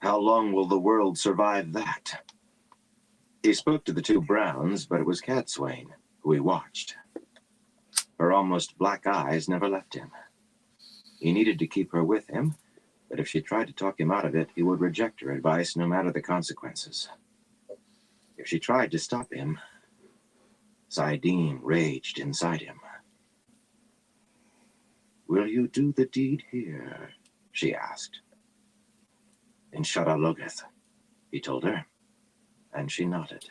How long will the world survive that?" He spoke to the two Browns, but it was Cadsuane who he watched. Her almost black eyes never left him. He needed to keep her with him, but if she tried to talk him out of it, he would reject her advice no matter the consequences. If she tried to stop him, saidin raged inside him. "Will you do the deed here?" she asked. "In Shara Logoth," he told her, and she nodded.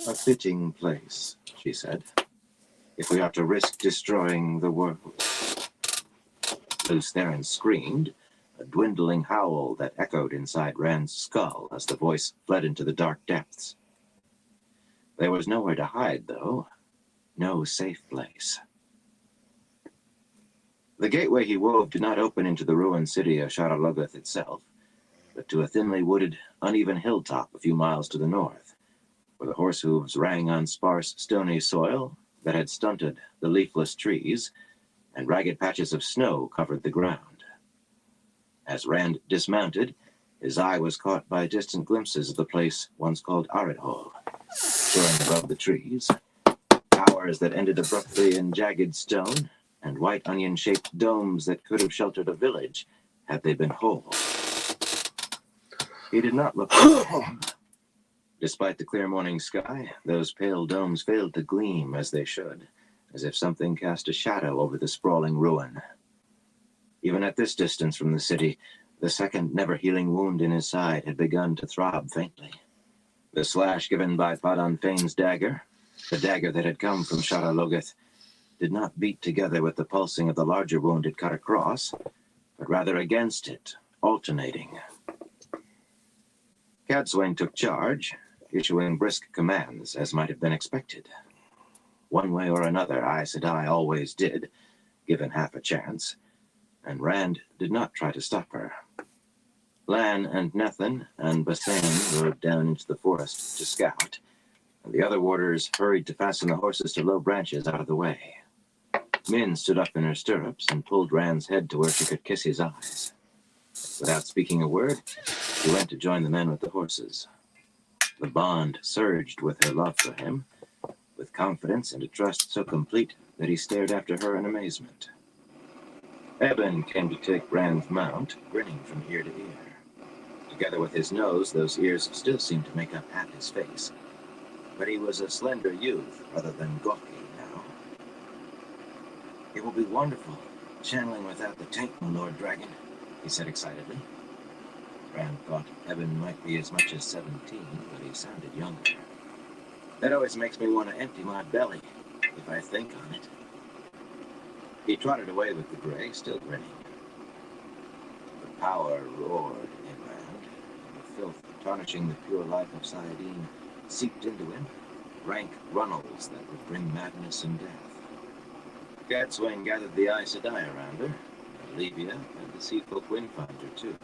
"A fitting place," she said, "if we are to risk destroying the world." Lews Therin screamed, a dwindling howl that echoed inside Rand's skull as the voice fled into the dark depths. There was nowhere to hide, though, no safe place. The gateway he wove did not open into the ruined city of Shara Logoth itself, but to a thinly wooded, uneven hilltop a few miles to the north, where the horse hooves rang on sparse, stony soil that had stunted the leafless trees, and ragged patches of snow covered the ground. As Rand dismounted, his eye was caught by distant glimpses of the place once called Aridhol, soaring above the trees, towers that ended abruptly in jagged stone, and white onion-shaped domes that could have sheltered a village had they been whole. He did not look at them. Despite the clear morning sky, those pale domes failed to gleam as they should, as if something cast a shadow over the sprawling ruin. Even at this distance from the city, the second never-healing wound in his side had begun to throb faintly. The slash given by Padan Fain's dagger, the dagger that had come from Shara Logoth, did not beat together with the pulsing of the larger wound it cut across, but rather against it, alternating. Cadsuane took charge, issuing brisk commands, as might have been expected. One way or another, Aes Sedai always did, given half a chance, and Rand did not try to stop her. Lan and Nethin and Basain rode down into the forest to scout, and the other warders hurried to fasten the horses to low branches out of the way. Min stood up in her stirrups and pulled Rand's head to where she could kiss his eyes. Without speaking a word, she went to join the men with the horses. The bond surged with her love for him, with confidence and a trust so complete that he stared after her in amazement. Eben came to take Rand's mount, grinning from ear to ear. Together with his nose, those ears still seemed to make up half his face. But he was a slender youth rather than gawky now. "It will be wonderful, channeling without the taint, my Lord Dragon," he said excitedly. Rand thought Eben might be as much as 17, but he sounded younger. "That always makes me want to empty my belly, if I think on it." He trotted away with the gray, still grinning. The power roared in Rand, and the filth tarnishing the pure life of Saladin seeped into him, rank runnels that would bring madness and death. Cadsuane gathered the Aes Sedai around her, and Levia and the Seafolk Windfinder too.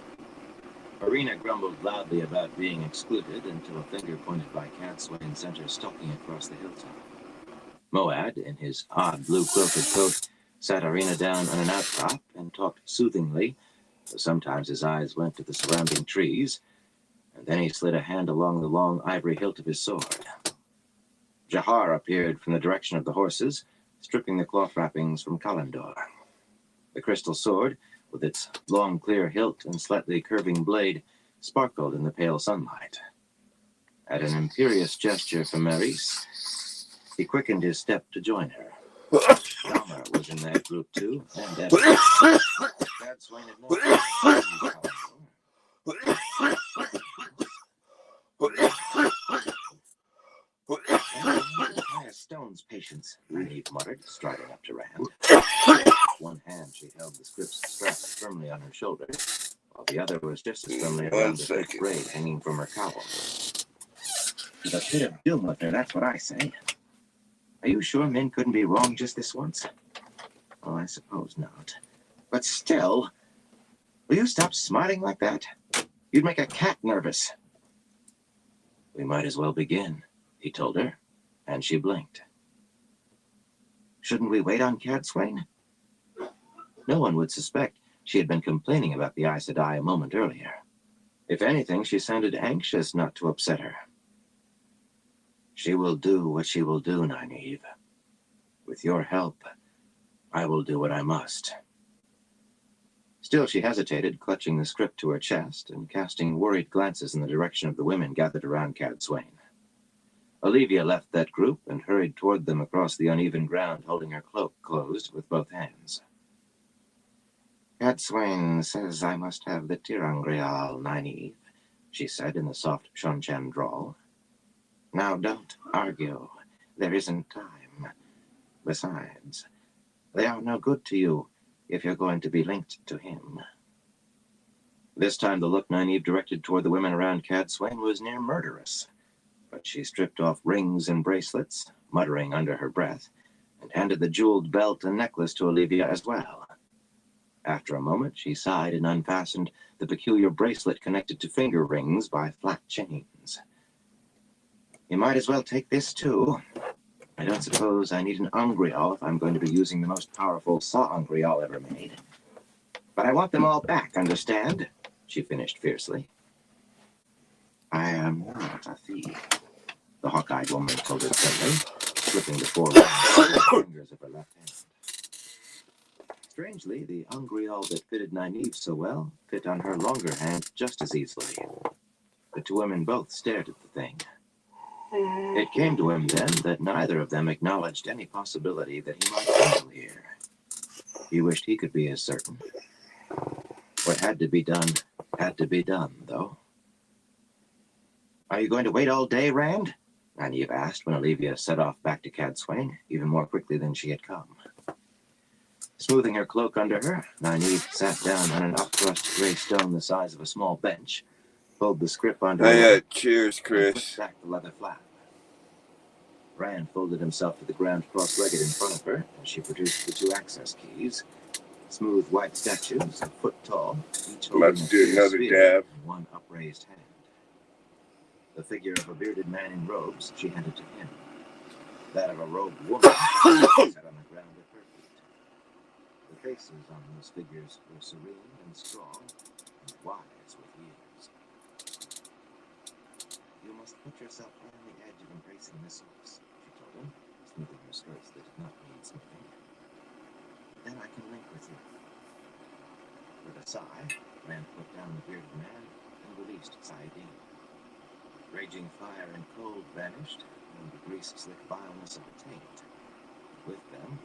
Arena grumbled loudly about being excluded until a finger pointed by Cadsuane sent her stalking across the hilltop. Moad, in his odd blue quilted coat, sat Arena down on an outcrop and talked soothingly, though sometimes his eyes went to the surrounding trees, and then he slid a hand along the long ivory hilt of his sword. Jahar appeared from the direction of the horses, stripping the cloth wrappings from Kalandor. The crystal sword, with its long clear hilt and slightly curving blade, sparkled in the pale sunlight. At an imperious gesture from Maurice, he quickened his step to join her. Dahmer was in that group too, and Eben. Cadsuane had not seen Stone's patience, Nynaeve muttered, striding up to Rand. One hand she held the script's strap firmly on her shoulder, while the other was just as firmly around the thick braid hanging from her cowl. "She's a bit of doom with her, that's what I say. Are you sure Min couldn't be wrong just this once?" "Oh, I suppose not. But still, will you stop smiling like that? You'd make a cat nervous." "We might as well begin," he told her, and she blinked. "Shouldn't we wait on Cadsuane?" No one would suspect she had been complaining about the Aes Sedai a moment earlier. If anything, she sounded anxious not to upset her. "She will do what she will do, Nynaeve. With your help, I will do what I must." Still she hesitated, clutching the script to her chest and casting worried glances in the direction of the women gathered around Cadsuane. Olivia left that group and hurried toward them across the uneven ground, holding her cloak closed with both hands. "Cadsuane says I must have the Tirangreal, Nynaeve," she said in the soft Shonchan drawl. "Now don't argue. There isn't time. Besides, they are no good to you if you're going to be linked to him." This time the look Nynaeve directed toward the women around Cadsuane was near murderous, but she stripped off rings and bracelets, muttering under her breath, and handed the jeweled belt and necklace to Olivia as well. After a moment, she sighed and unfastened the peculiar bracelet connected to finger rings by flat chains. "You might as well take this too. I don't suppose I need an Ungreal if I'm going to be using the most powerful Saw-Ungreal ever made. But I want them all back, understand?" she finished fiercely. "I am not a thief," the hawk-eyed woman told her gently, slipping the 4 fingers of her left hand. Strangely, the ungreol that fitted Nynaeve so well fit on her longer hand just as easily. The two women both stared at the thing. It came to him then that neither of them acknowledged any possibility that he might fail here. He wished he could be as certain. What had to be done, though. Are you going to wait all day, Rand? Nynaeve asked when Olivia set off back to Cadsuane, even more quickly than she had come. Smoothing her cloak under her, Nynaeve sat down on an upthrust gray stone the size of a small bench, pulled the scrip onto her lap, cheers, and flipped Chris. back the leather flap. Rand folded himself to the ground cross-legged in front of her as she produced the two access keys, smooth white statues, a foot tall, each I'm about holding to a do clear another sphere dab. in one upraised hand. The figure of a bearded man in robes she handed to him. That of a robed woman sat on the ground at her feet. The faces on those figures were serene and strong, and wise with years. You must put yourself right on the edge of embracing this source, she told him, smoothing her skirts that did not need smoothing. Then I can link with you. With a sigh, Rand put down the bearded man and released Saidin. Raging fire and cold vanished, and the grease-slick vileness of the taint. With them,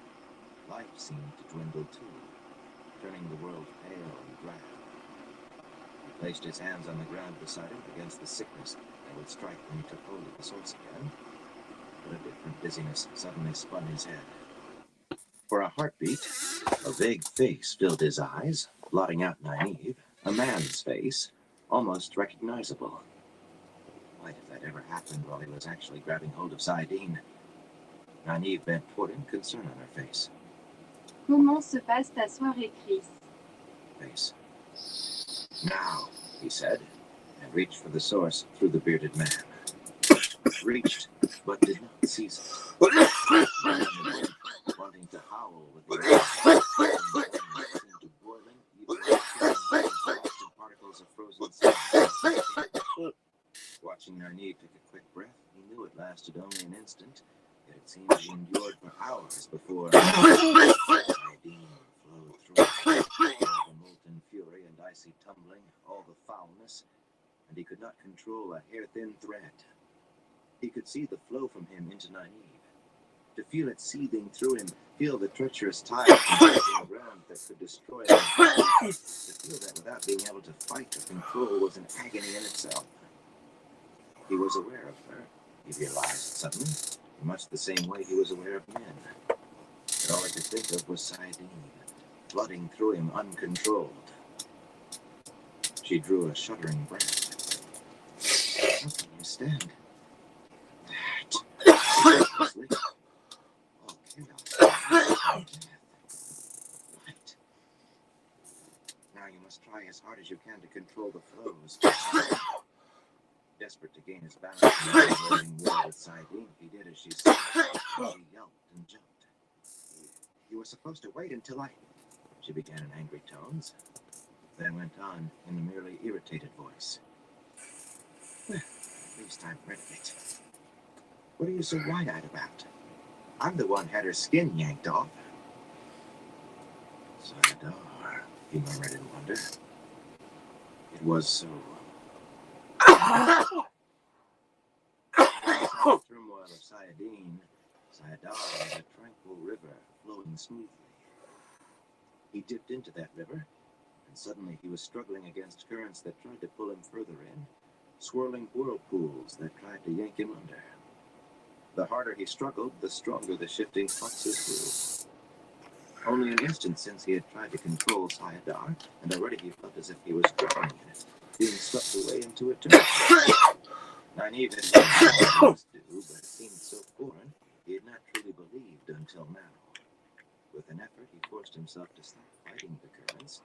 life seemed to dwindle too, turning the world pale and drab. He placed his hands on the ground beside him against the sickness that would strike when he took hold of the source again. But a different dizziness suddenly spun his head. For a heartbeat, a vague face filled his eyes, blotting out Nynaeve, a man's face, almost recognizable. Why did that ever happen while he was actually grabbing hold of Saidin? Nynaeve bent toward him, concern on her face. Comment se passe ta soirée, Chris? Face. Now, he said, and reached for the source through the bearded man. Reached, but did not seize it. Wanting to howl with the seemed to boiling, even particles of frozen snow. Watching Nynaeve take a quick breath, he knew it lasted only an instant, yet it seemed he endured for hours before Saidin flowed through it. All the molten fury and icy tumbling, all the foulness, and he could not control a hair-thin thread. He could see the flow from him into Nynaeve, to feel it seething through him, feel the treacherous tide around that could destroy him. To feel that without being able to fight or control was an agony in itself. He was aware of her, he realized suddenly, in much the same way he was aware of men. But all he could think of was Saidin, flooding through him uncontrolled. She drew a shuddering breath. How can you stand that? Helplessly. All chaos. What? Now you must try as hard as you can to control the flows. Desperate to gain his balance in the rolling war with Saidin, he did as she said. She yelped and jumped. You were supposed to wait until I... She began in angry tones, then went on in a merely irritated voice. Well, at least I'm rid of it. What are you so wide-eyed about? I'm the one had her skin yanked off. Sayadar, he murmured in wonder. It was so... The turmoil of Saidin, Sayadar was a tranquil river flowing smoothly. He dipped into that river, and suddenly he was struggling against currents that tried to pull him further in, swirling whirlpools that tried to yank him under. The harder he struggled, the stronger the shifting fluxes grew. Only an instant since he had tried to control Sayadar, and already he felt as if he was drowning in it, being swept away into eternity. Nynaeve had known what he must do, but it seemed so foreign, he had not truly believed until now. With an effort, he forced himself to stop fighting the currents,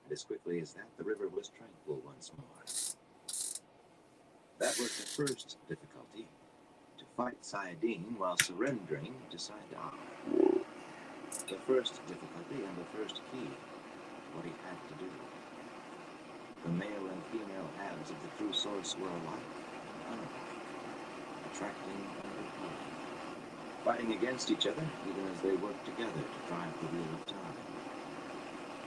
and as quickly as that, the river was tranquil once more. That was the first difficulty, to fight Saidin while surrendering to Sayadar. The first difficulty and the first key to what he had to do. The male and female halves of the true source were alike and unlike, attracting and repelling, fighting against each other even as they worked together to drive the wheel of time.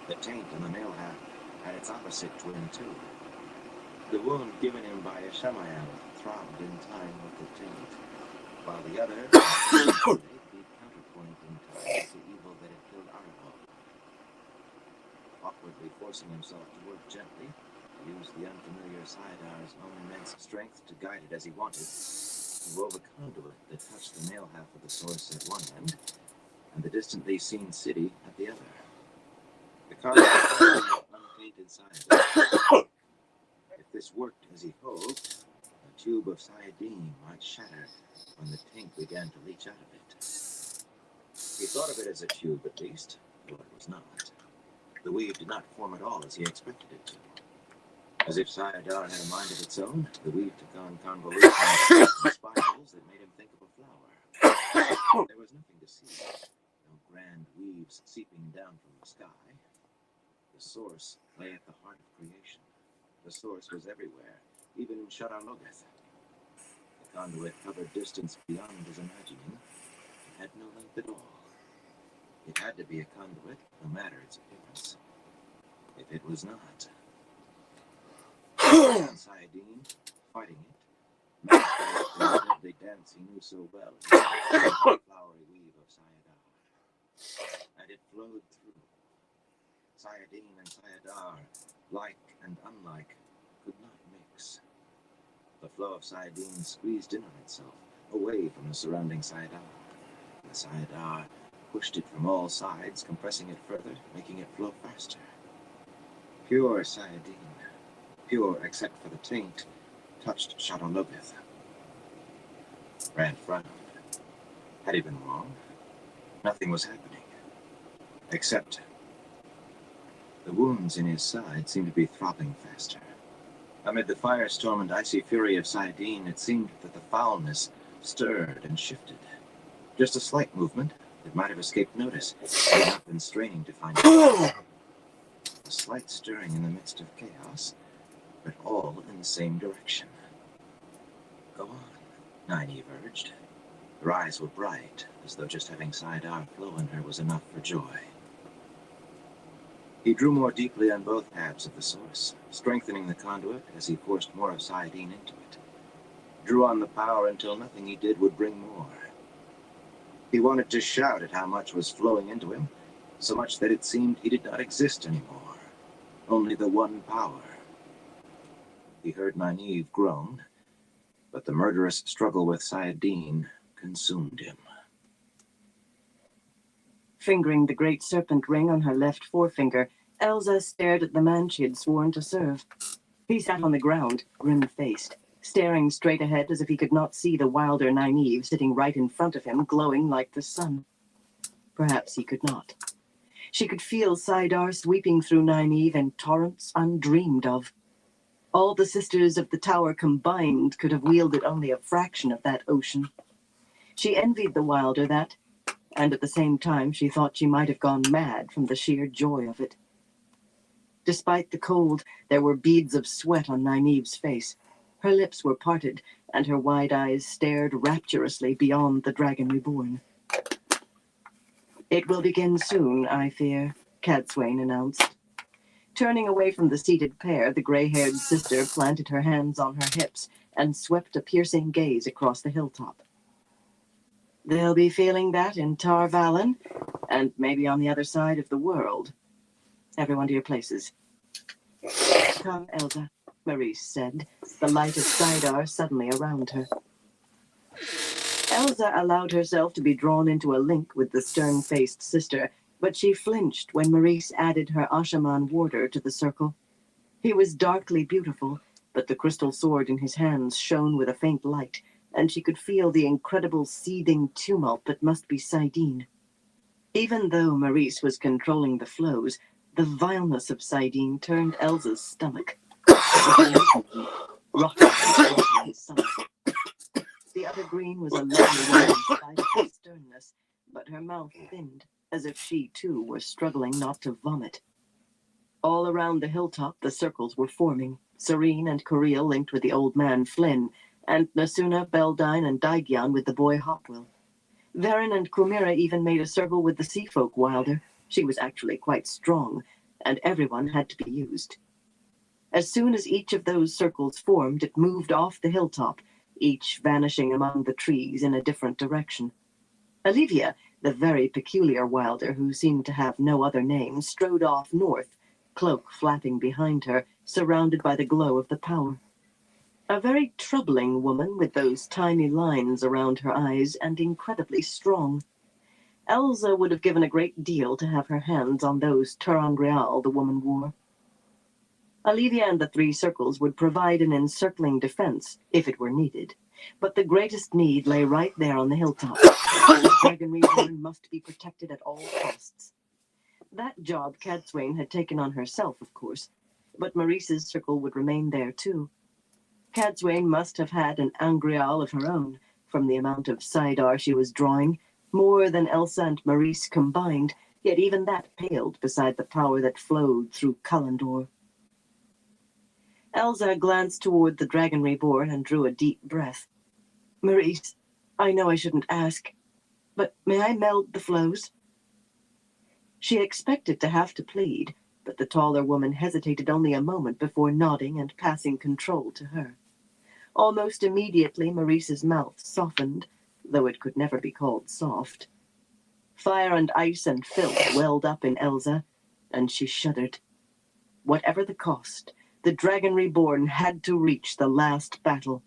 The taint on the male half had its opposite twin too. The wound given him by Ishamael throbbed in time with the taint, while the other the counterpoint in time to evil that had killed Arvo. Awkwardly forcing himself to work gently, he used the unfamiliar Sayada's own immense strength to guide it as he wanted. He wove a conduit that touched the male half of the source at one end, and the distantly seen city at the other. The conduit was untainted Sayada. If this worked as he hoped, a tube of Sayadine might shatter when the taint began to leach out of it. He thought of it as a tube, at least, though it was not. The weave did not form at all as he expected it to. As if Sayadar had a mind of its own, the weave took on convolutions and spirals that made him think of a flower. There was nothing to see, no grand weaves seeping down from the sky. The source lay at the heart of creation. The source was everywhere, even in Shadar-Logoth. The conduit covered distance beyond his imagining. It had no length at all. It had to be a conduit, no matter its appearance. If it was not, Sayadine, fighting it, mastered the deadly dance he knew so well, the flowery weave of Sayadar. And it flowed through. Sayadine and Sayadar, like and unlike, could not mix. The flow of Sayadine squeezed in on itself, away from the surrounding Sayadar. The Sayadar pushed it from all sides, compressing it further, making it flow faster. Pure Sayadine, pure except for the taint, touched Shadar-Logoth. Rand frowned. Had he been wrong? Nothing was happening. Except the wounds in his side seemed to be throbbing faster. Amid the firestorm and icy fury of Sayadine, it seemed that the foulness stirred and shifted. Just a slight movement that might have escaped notice, had not been straining to find it. A slight stirring in the midst of chaos, but all in the same direction. Go on, Nynaeve urged. Her eyes were bright, as though just having Sayadar flow in her was enough for joy. He drew more deeply on both halves of the source, strengthening the conduit as he forced more of Sayadine into it. Drew on the power until nothing he did would bring more. He wanted to shout at how much was flowing into him, so much that it seemed he did not exist anymore. Only the one power. He heard Nynaeve groan, but the murderous struggle with Sayadine consumed him. Fingering the great serpent ring on her left forefinger, Elsa stared at the man she had sworn to serve. He sat on the ground, grim-faced, staring straight ahead as if he could not see the wilder Nynaeve sitting right in front of him, glowing like the sun. Perhaps he could not. She could feel Sayadar sweeping through Nynaeve in torrents undreamed of. All the sisters of the tower combined could have wielded only a fraction of that ocean. She envied the wilder that, and at the same time she thought she might have gone mad from the sheer joy of it. Despite the cold, there were beads of sweat on Nynaeve's face. Her lips were parted, and her wide eyes stared rapturously beyond the dragon reborn. "It will begin soon, I fear," Cadsuane announced. Turning away from the seated pair, the gray-haired sister planted her hands on her hips and swept a piercing gaze across the hilltop. "They'll be feeling that in Tar Valon, and maybe on the other side of the world. Everyone to your places." "Come, Elsa," Maurice said, the light of Sayadar suddenly around her. Elsa allowed herself to be drawn into a link with the stern-faced sister, but she flinched when Maurice added her Ashaman warder to the circle. He was darkly beautiful, but the crystal sword in his hands shone with a faint light, and she could feel the incredible seething tumult that must be Sayadine. Even though Maurice was controlling the flows, the vileness of Sayadine turned Elsa's stomach. The other green was a lovely woman in spite of her sternness, but her mouth thinned, as if she too were struggling not to vomit. All around the hilltop the circles were forming, Serene and Coriel linked with the old man Flynn, and Nasuna, Beldine, and Daigyan with the boy Hopwell. Varen and Kumira even made a circle with the sea folk wilder. She was actually quite strong, and everyone had to be used. As soon as each of those circles formed, it moved off the hilltop, each vanishing among the trees in a different direction. Olivia, the very peculiar wilder who seemed to have no other name, strode off north, cloak flapping behind her, surrounded by the glow of the power. A very troubling woman with those tiny lines around her eyes and incredibly strong. Elsa would have given a great deal to have her hands on those ter'angreal the woman wore. Olivia and the three circles would provide an encircling defense if it were needed, but the greatest need lay right there on the hilltop. The dragon reborn must be protected at all costs. That job Cadsuane had taken on herself, of course, but Maurice's circle would remain there too. Cadsuane must have had an angreal of her own, from the amount of saidar she was drawing, more than Elsa and Maurice combined, yet even that paled beside the power that flowed through Callandor. Elsa glanced toward the dragon reborn and drew a deep breath. Maurice, I know I shouldn't ask, but may I meld the flows? She expected to have to plead, but the taller woman hesitated only a moment before nodding and passing control to her. Almost immediately, Maurice's mouth softened, though it could never be called soft. Fire and ice and filth welled up in Elsa, and she shuddered. Whatever the cost, the dragon reborn had to reach the last battle.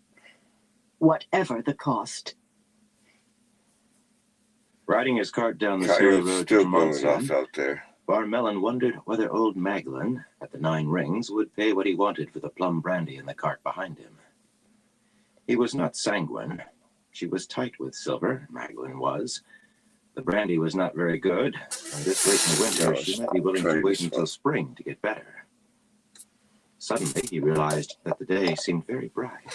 Whatever the cost. Riding his cart down the Surrey Coyote's road still to going Monson, off out there. Barmelin wondered whether old Magdalen at the Nine Rings would pay what he wanted for the plum brandy in the cart behind him. He was not sanguine. She was tight with silver, Magdalen was. The brandy was not very good, and this late in the winter she might be willing to wait until spring to get better. Suddenly he realized that the day seemed very bright,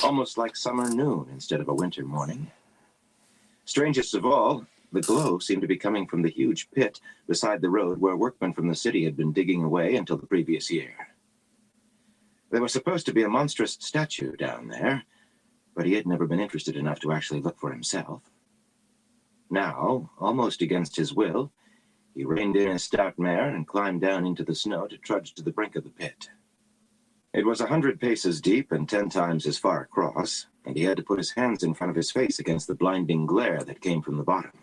almost like summer noon instead of a winter morning. Strangest of all, the glow seemed to be coming from the huge pit beside the road where workmen from the city had been digging away until the previous year. There was supposed to be a monstrous statue down there, but he had never been interested enough to actually look for himself. Now, almost against his will, he reined in his stout mare and climbed down into the snow to trudge to the brink of the pit. It was 100 paces deep and 10 times as far across, and he had to put his hands in front of his face against the blinding glare that came from the bottom.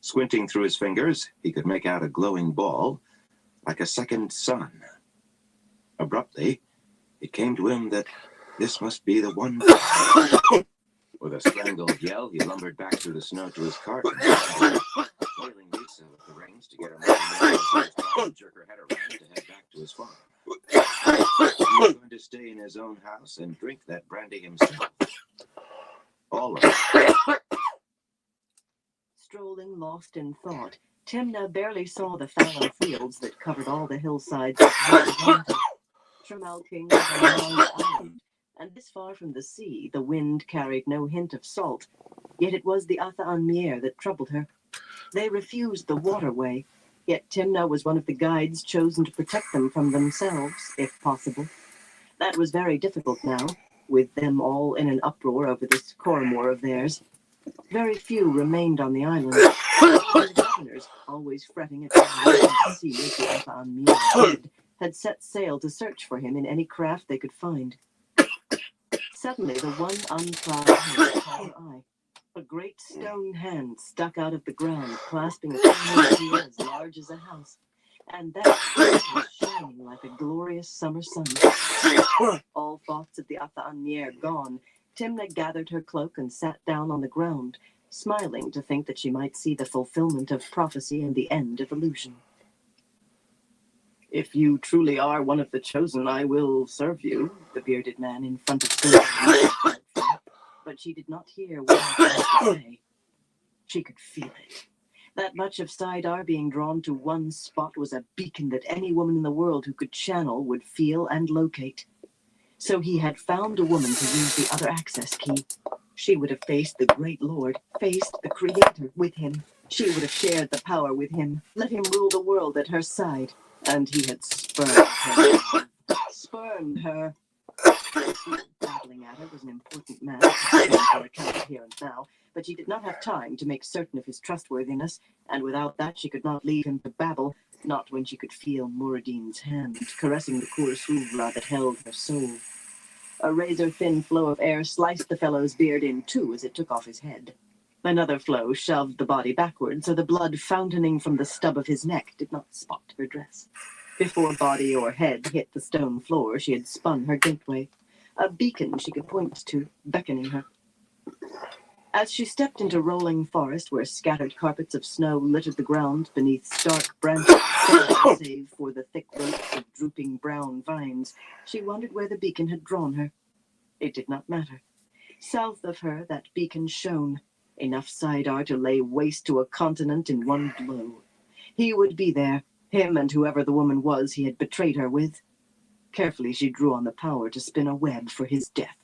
Squinting through his fingers, he could make out a glowing ball, like a second sun. Abruptly, it came to him that this must be the one. With a strangled yell, he lumbered back through the snow to his cart, flailing Lisa with the reins to get her to jerk her head around to head back to his farm. He was going to stay in his own house and drink that brandy himself. All of it. Strolling lost in thought, Timna barely saw the fallow fields that covered all the hillsides of Tremalking was a long island, and this far from the sea, the wind carried no hint of salt. Yet it was the Atha an Mier that troubled her. They refused the waterway, yet Timna was one of the guides chosen to protect them from themselves, if possible. That was very difficult now, with them all in an uproar over this Cormor of theirs. Very few remained on the island. The governors, always fretting at the sea as the Atha an Mier did, had set sail to search for him in any craft they could find. Suddenly, the one unplowed hand caught her eye. A great stone hand stuck out of the ground, clasping a stone as large as a house, and that was shining like a glorious summer sun. All thoughts of the Atha an Mier gone, Timna gathered her cloak and sat down on the ground, smiling to think that she might see the fulfillment of prophecy and the end of illusion. If you truly are one of the chosen, I will serve you, the bearded man in front of her. But she did not hear what I had to say. She could feel it. That much of saidar being drawn to one spot was a beacon that any woman in the world who could channel would feel and locate. So he had found a woman to use the other access key. She would have faced the great lord, faced the creator with him. She would have shared the power with him, let him rule the world at her side. And he had spurned her. Spurned her. Battling at her was an important matter for account here and now, but she did not have time to make certain of his trustworthiness, and without that she could not leave him to babble, not when she could feel Muradin's hand caressing the coarse ouvra that held her soul. A razor-thin flow of air sliced the fellow's beard in two as it took off his head. Another flow shoved the body backward, so the blood fountaining from the stub of his neck did not spot her dress. Before body or head hit the stone floor, she had spun her gateway, a beacon she could point to, beckoning her. As she stepped into rolling forest where scattered carpets of snow littered the ground beneath stark branches, save for the thick ropes of drooping brown vines, she wondered where the beacon had drawn her. It did not matter. South of her, that beacon shone, enough Saidar to lay waste to a continent in one blow. He would be there, him and whoever the woman was he had betrayed her with. Carefully she drew on the power to spin a web for his death.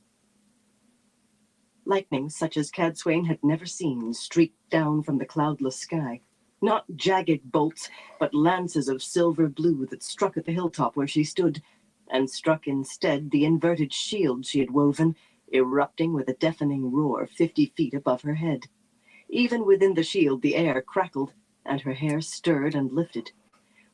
Lightning such as Cadsuane had never seen streaked down from the cloudless sky. Not jagged bolts, but lances of silver blue that struck at the hilltop where she stood, and struck instead the inverted shield she had woven, erupting with a deafening roar 50 feet above her head. Even within the shield the air crackled, and her hair stirred and lifted.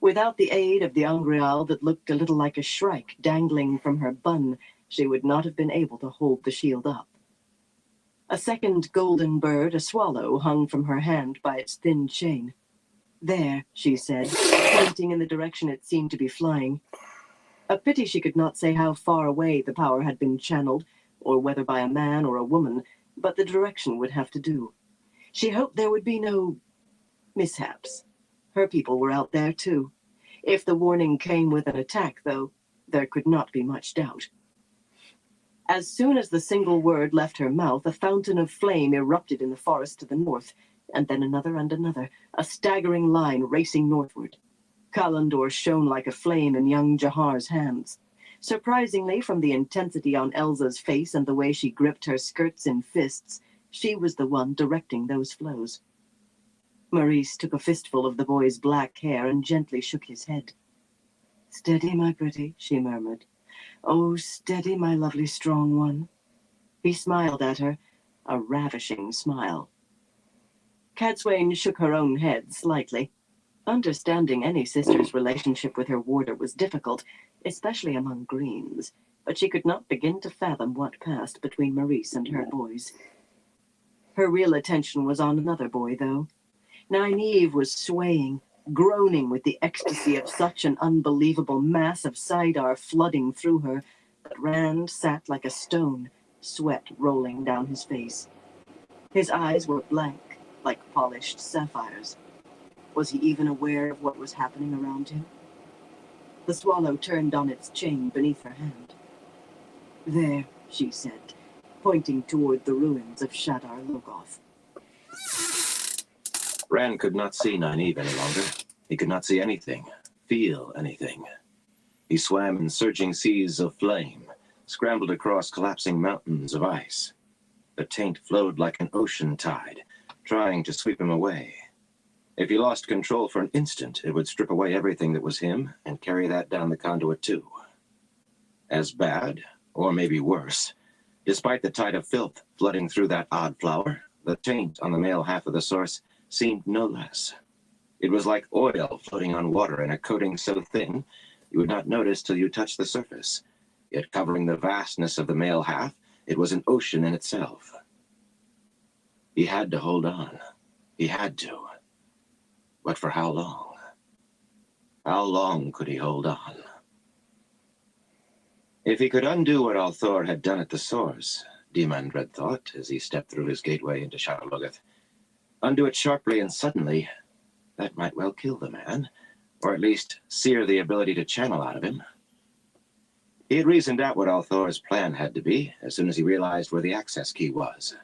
Without the aid of the angreal that looked a little like a shrike dangling from her bun, she would not have been able to hold the shield up. A second golden bird, a swallow, hung from her hand by its thin chain. There, she said, pointing in the direction it seemed to be flying. A pity she could not say how far away the power had been channeled, or whether by a man or a woman, but the direction would have to do. She hoped there would be no mishaps. Her people were out there, too. If the warning came with an attack, though, there could not be much doubt. As soon as the single word left her mouth, a fountain of flame erupted in the forest to the north, and then another and another, a staggering line racing northward. Kalandor shone like a flame in young Jahar's hands. Surprisingly, from the intensity on Elza's face and the way she gripped her skirts in fists, she was the one directing those flows. Maurice took a fistful of the boy's black hair and gently shook his head. "Steady, my pretty," she murmured. "Oh, steady, my lovely strong one." He smiled at her, a ravishing smile. Cadsuane shook her own head slightly. Understanding any sister's relationship with her warder was difficult, especially among Greens, but she could not begin to fathom what passed between Maurice and her boys. Her real attention was on another boy, though. Nynaeve was swaying, groaning with the ecstasy of such an unbelievable mass of Saidar flooding through her, but Rand sat like a stone, sweat rolling down his face. His eyes were blank, like polished sapphires. Was he even aware of what was happening around him? The swallow turned on its chain beneath her hand. "There," she said, pointing toward the ruins of Shadar Logoth. Rand could not see Nynaeve any longer. He could not see anything, feel anything. He swam in surging seas of flame, scrambled across collapsing mountains of ice. The taint flowed like an ocean tide, trying to sweep him away. If he lost control for an instant, it would strip away everything that was him and carry that down the conduit too. As bad, or maybe worse, despite the tide of filth flooding through that odd flower, the taint on the male half of the source seemed no less. It was like oil floating on water in a coating so thin you would not notice till you touched the surface. Yet covering the vastness of the male half, it was an ocean in itself. He had to hold on. He had to. But for how long? How long could he hold on? If he could undo what Althor had done at the source, Demandred thought as he stepped through his gateway into Shadar Logoth, undo it sharply and suddenly, that might well kill the man, or at least sear the ability to channel out of him. He had reasoned out what Althor's plan had to be as soon as he realized where the access key was.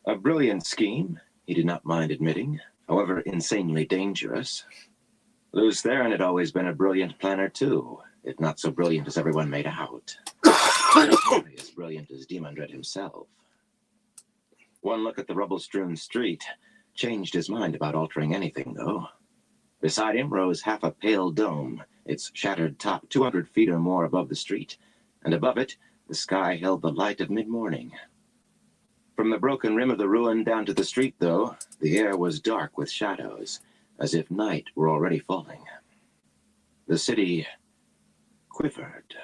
A brilliant scheme, he did not mind admitting, however insanely dangerous. Lews Therin had always been a brilliant planner too, if not so brilliant as everyone made out. Only as brilliant as Demandred himself. One look at the rubble-strewn street changed his mind about altering anything, though. Beside him rose half a pale dome, its shattered top 200 feet or more above the street, and above it, the sky held the light of mid-morning. From the broken rim of the ruin down to the street, though, the air was dark with shadows, as if night were already falling. The city quivered.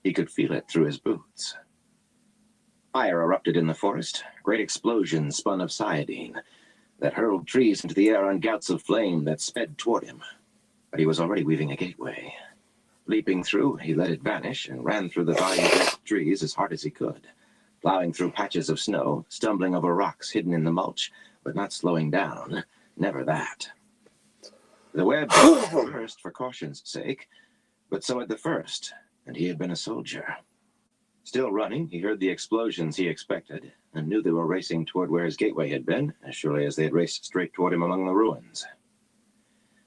He could feel it through his boots. Fire erupted in the forest. Great explosions spun of Sayadine that hurled trees into the air on gouts of flame that sped toward him. But he was already weaving a gateway. Leaping through, he let it vanish and ran through the vine-draped trees as hard as he could, plowing through patches of snow, stumbling over rocks hidden in the mulch, but not slowing down. Never that. The web burst for caution's sake, but so had the first, and he had been a soldier. Still running, he heard the explosions he expected, and knew they were racing toward where his gateway had been, as surely as they had raced straight toward him among the ruins.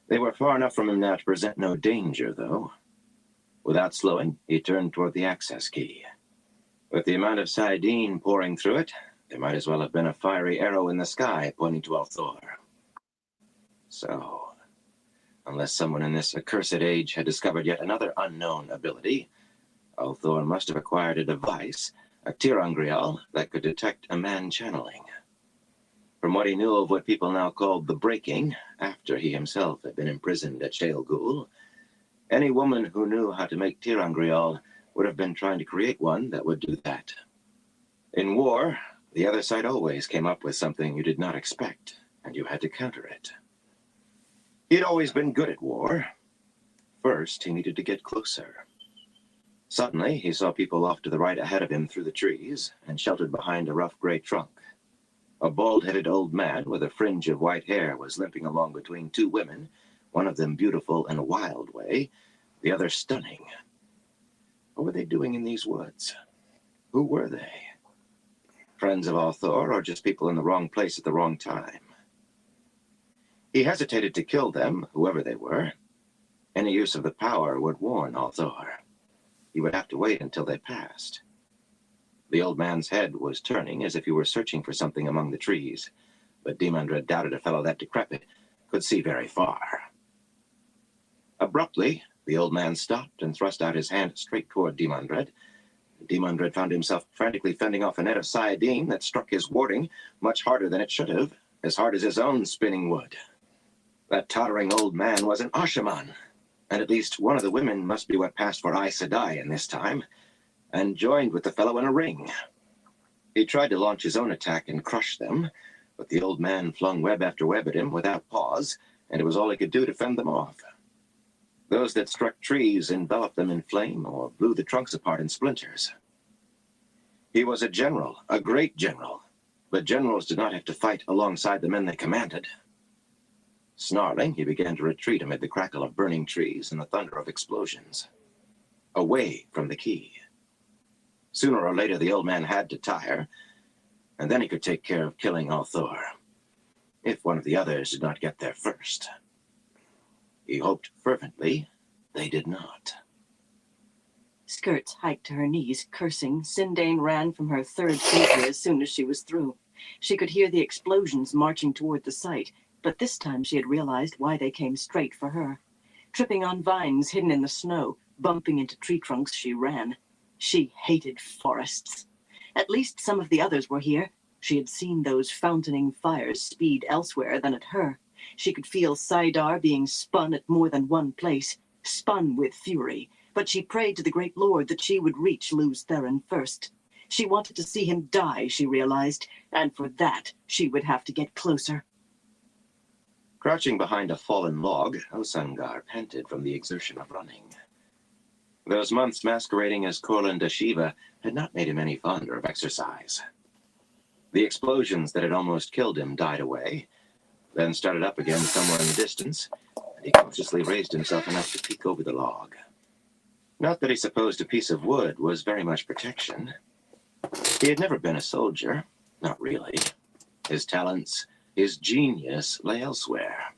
They were far enough from him now to present no danger, though. Without slowing, he turned toward the access key. With the amount of Sayadine pouring through it, there might as well have been a fiery arrow in the sky pointing to Althor. So, unless someone in this accursed age had discovered yet another unknown ability, Althor must have acquired a device, a tirangrial, that could detect a man channeling. From what he knew of what people now called the Breaking, after he himself had been imprisoned at Shale Ghul, any woman who knew how to make tirangrial would have been trying to create one that would do that. In war, the other side always came up with something you did not expect, and you had to counter it. He'd always been good at war. First, he needed to get closer. Suddenly, he saw people off to the right ahead of him through the trees and sheltered behind a rough gray trunk. A bald-headed old man with a fringe of white hair was limping along between two women, one of them beautiful in a wild way, the other stunning. What were they doing in these woods? Who were they? Friends of Althor, or just people in the wrong place at the wrong time? He hesitated to kill them, whoever they were. Any use of the power would warn Althor. He would have to wait until they passed. The old man's head was turning as if he were searching for something among the trees, but Dimandred doubted a fellow that decrepit could see very far. Abruptly, the old man stopped and thrust out his hand straight toward Dimandred. Dimandred found himself frantically fending off a net of Sayadine that struck his warding much harder than it should have, as hard as his own spinning wood. That tottering old man was an Ashaman, and at least one of the women must be what passed for Aes Sedai in this time, and joined with the fellow in a ring. He tried to launch his own attack and crush them, but the old man flung web after web at him without pause, and it was all he could do to fend them off. Those that struck trees enveloped them in flame or blew the trunks apart in splinters. He was a general, a great general, but generals did not have to fight alongside the men they commanded. Snarling, he began to retreat amid the crackle of burning trees and the thunder of explosions, away from the key. Sooner or later, the old man had to tire, and then he could take care of killing Althor, if one of the others did not get there first. He hoped fervently they did not. Skirts hiked to her knees, cursing. Sindane ran from her third figure as soon as she was through. She could hear the explosions marching toward the site, but this time she had realized why they came straight for her. Tripping on vines hidden in the snow, bumping into tree trunks, she ran. She hated forests. At least some of the others were here. She had seen those fountaining fires speed elsewhere than at her. She could feel Saidar being spun at more than one place, spun with fury, but she prayed to the great Lord that she would reach Luz Theron first. She wanted to see him die, she realized, and for that she would have to get closer. Crouching behind a fallen log, Osangar panted from the exertion of running. Those months masquerading as Korlan Dashiva had not made him any fonder of exercise. The explosions that had almost killed him died away, then started up again somewhere in the distance, and he cautiously raised himself enough to peek over the log. Not that he supposed a piece of wood was very much protection. He had never been a soldier, not really. His talents, his genius lay elsewhere.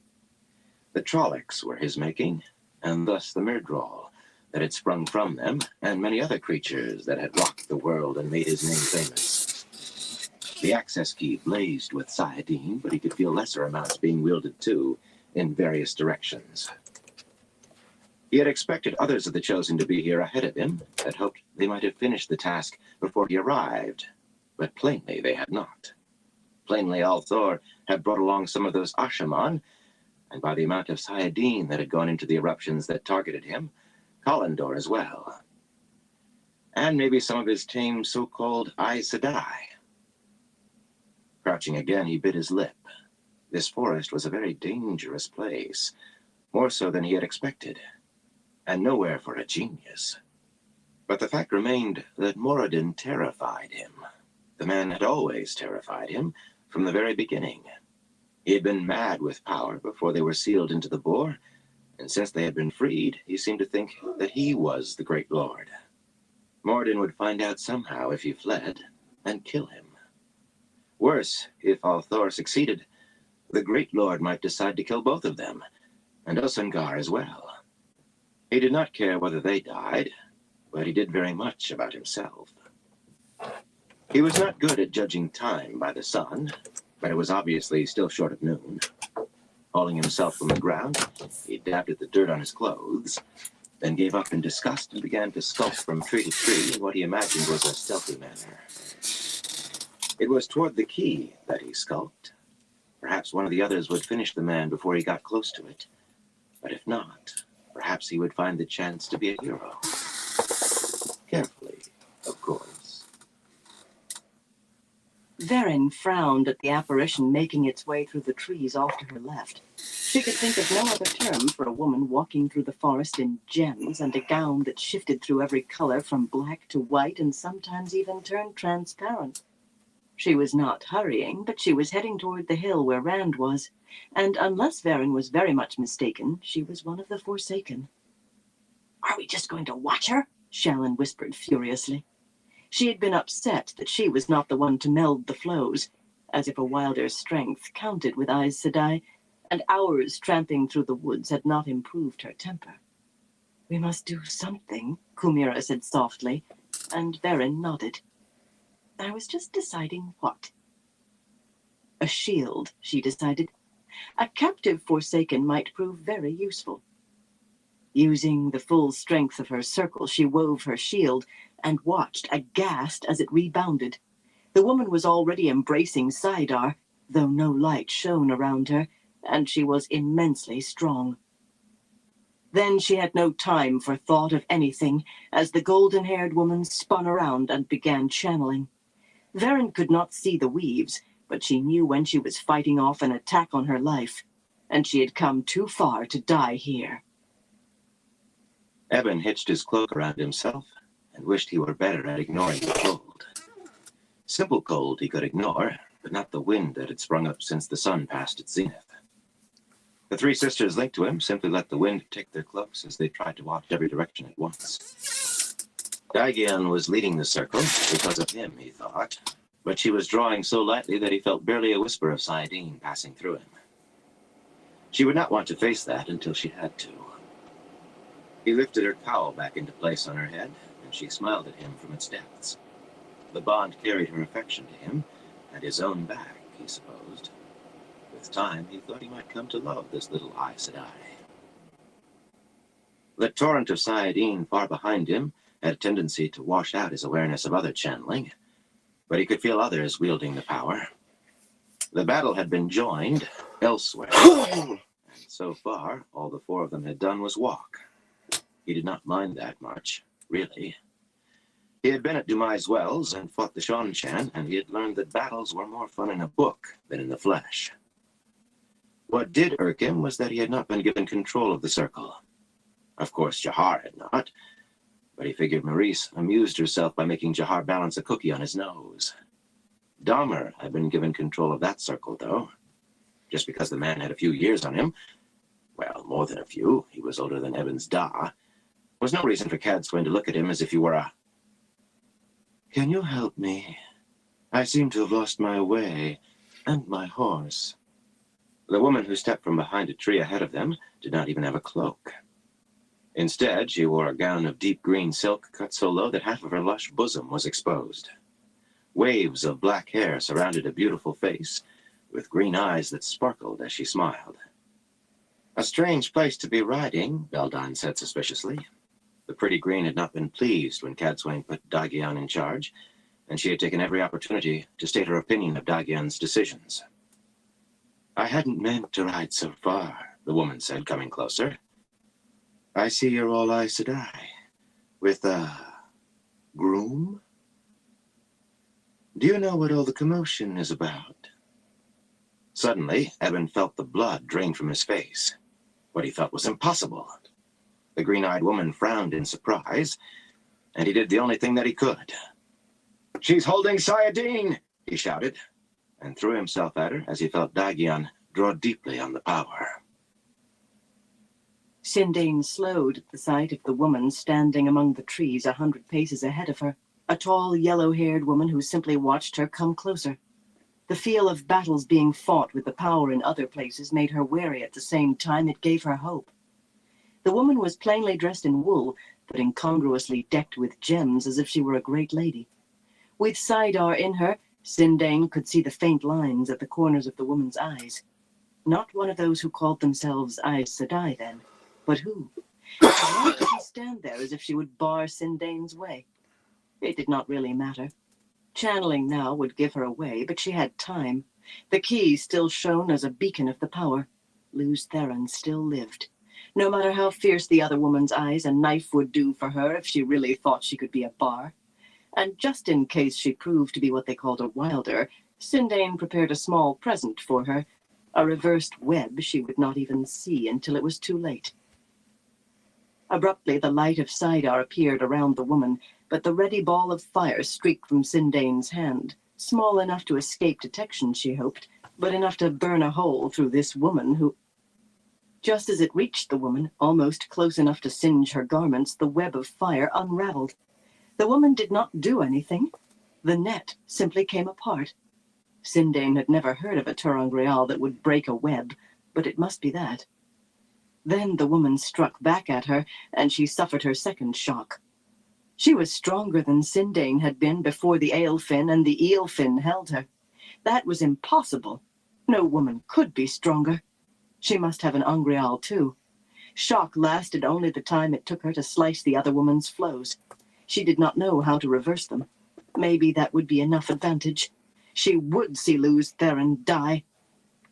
The Trollocs were his making, and thus the Myrddraal that had sprung from them, and many other creatures that had rocked the world and made his name famous. The access key blazed with Sayadine, but he could feel lesser amounts being wielded too, in various directions. He had expected others of the Chosen to be here ahead of him, had hoped they might have finished the task before he arrived, but plainly they had not. Plainly Althor had brought along some of those Ashaman, and by the amount of Sayadine that had gone into the eruptions that targeted him, Kalendor as well. And maybe some of his tame so-called Aes Sedai. Crouching again, he bit his lip. This forest was a very dangerous place, more so than he had expected, and nowhere for a genius. But the fact remained that Moradin terrified him. The man had always terrified him from the very beginning. He had been mad with power before they were sealed into the Boar, and since they had been freed, he seemed to think that he was the Great Lord. Moradin would find out somehow if he fled, and kill him. Worse, if Althor succeeded, the Great Lord might decide to kill both of them, and Osangar as well. He did not care whether they died, but he did very much about himself. He was not good at judging time by the sun, but it was obviously still short of noon. Hauling himself from the ground, he dabbed at the dirt on his clothes, then gave up in disgust and began to skulk from tree to tree in what he imagined was a stealthy manner. It was toward the key that he skulked. Perhaps one of the others would finish the man before he got close to it. But if not, perhaps he would find the chance to be a hero. Carefully, of course. Varen frowned at the apparition making its way through the trees off to her left. She could think of no other term for a woman walking through the forest in gems and a gown that shifted through every color from black to white and sometimes even turned transparent. She was not hurrying, but she was heading toward the hill where Rand was, and unless Varen was very much mistaken, she was one of the Forsaken. "Are we just going to watch her?" Shallan whispered furiously. She had been upset that she was not the one to meld the flows, as if a wilder strength counted with Aes Sedai, and hours tramping through the woods had not improved her temper. "We must do something," Kumira said softly, and Varen nodded. "I was just deciding what." A shield, she decided. A captive Forsaken might prove very useful. Using the full strength of her circle, she wove her shield and watched aghast as it rebounded. The woman was already embracing Saidar, though no light shone around her, and she was immensely strong. Then she had no time for thought of anything, as the golden-haired woman spun around and began channeling. Varen could not see the weaves, but she knew when she was fighting off an attack on her life, and she had come too far to die here. Eben hitched his cloak around himself and wished he were better at ignoring the cold. Simple cold he could ignore, but not the wind that had sprung up since the sun passed its zenith. The three sisters linked to him simply let the wind take their cloaks as they tried to watch every direction at once. Daigian was leading the circle because of him, he thought, but she was drawing so lightly that he felt barely a whisper of Sayadine passing through him. She would not want to face that until she had to. He lifted her cowl back into place on her head, and she smiled at him from its depths. The bond carried her affection to him, and his own back, he supposed. With time, he thought he might come to love this little Aes Sedai. The torrent of Sayadine far behind him had a tendency to wash out his awareness of other channeling, but he could feel others wielding the power. The battle had been joined elsewhere, and so far, all the four of them had done was walk. He did not mind that much, really. He had been at Dumai's Wells and fought the Seanchan, and he had learned that battles were more fun in a book than in the flesh. What did irk him was that he had not been given control of the circle. Of course, Jahar had not, but he figured Maurice amused herself by making Jahar balance a cookie on his nose. Dahmer had been given control of that circle, though. Just because the man had a few years on him, well, more than a few, he was older than Evans Da, was no reason for Cadsuane to look at him as if he were a... "Can you help me? I seem to have lost my way, and my horse." The woman who stepped from behind a tree ahead of them did not even have a cloak. Instead, she wore a gown of deep green silk cut so low that half of her lush bosom was exposed. Waves of black hair surrounded a beautiful face, with green eyes that sparkled as she smiled. "A strange place to be riding," Beldine said suspiciously. The pretty green had not been pleased when Cadsuane put Daigian in charge, and she had taken every opportunity to state her opinion of Daigian's decisions. "I hadn't meant to ride so far," the woman said, coming closer. I see you're all Aes Sedai. With a groom? Do you know what all the commotion is about? Suddenly, Eben felt the blood drain from his face. What he thought was impossible. The green-eyed woman frowned in surprise, and he did the only thing that he could. She's holding Sayadine, he shouted, and threw himself at her as he felt Dagion draw deeply on the power. Sindane slowed at the sight of the woman standing among the trees 100 paces ahead of her, a tall, yellow-haired woman who simply watched her come closer. The feel of battles being fought with the power in other places made her wary at the same time it gave her hope. The woman was plainly dressed in wool, but incongruously decked with gems as if she were a great lady. With Saidar in her, Sindane could see the faint lines at the corners of the woman's eyes. Not one of those who called themselves Aes Sedai, then. But who? Why did she stand there as if she would bar Sindane's way? It did not really matter. Channeling now would give her away, but she had time. The key still shone as a beacon of the power. Luz Theron still lived. No matter how fierce the other woman's eyes, a knife would do for her if she really thought she could be a bar. And just in case she proved to be what they called a wilder, Sindane prepared a small present for her, a reversed web she would not even see until it was too late. Abruptly, the light of Saidar appeared around the woman, but the ready ball of fire streaked from Sindane's hand, small enough to escape detection, she hoped, but enough to burn a hole through this woman who... Just as it reached the woman, almost close enough to singe her garments, the web of fire unraveled. The woman did not do anything. The net simply came apart. Sindane had never heard of a ter'angreal that would break a web, but it must be that. Then the woman struck back at her, and she suffered her second shock. She was stronger than Sindane had been before the Aelfinn and the Eelfinn held her. That was impossible. No woman could be stronger. She must have an angreal too. Shock lasted only the time it took her to slice the other woman's flows. She did not know how to reverse them. Maybe that would be enough advantage. She would see Luz Theron die.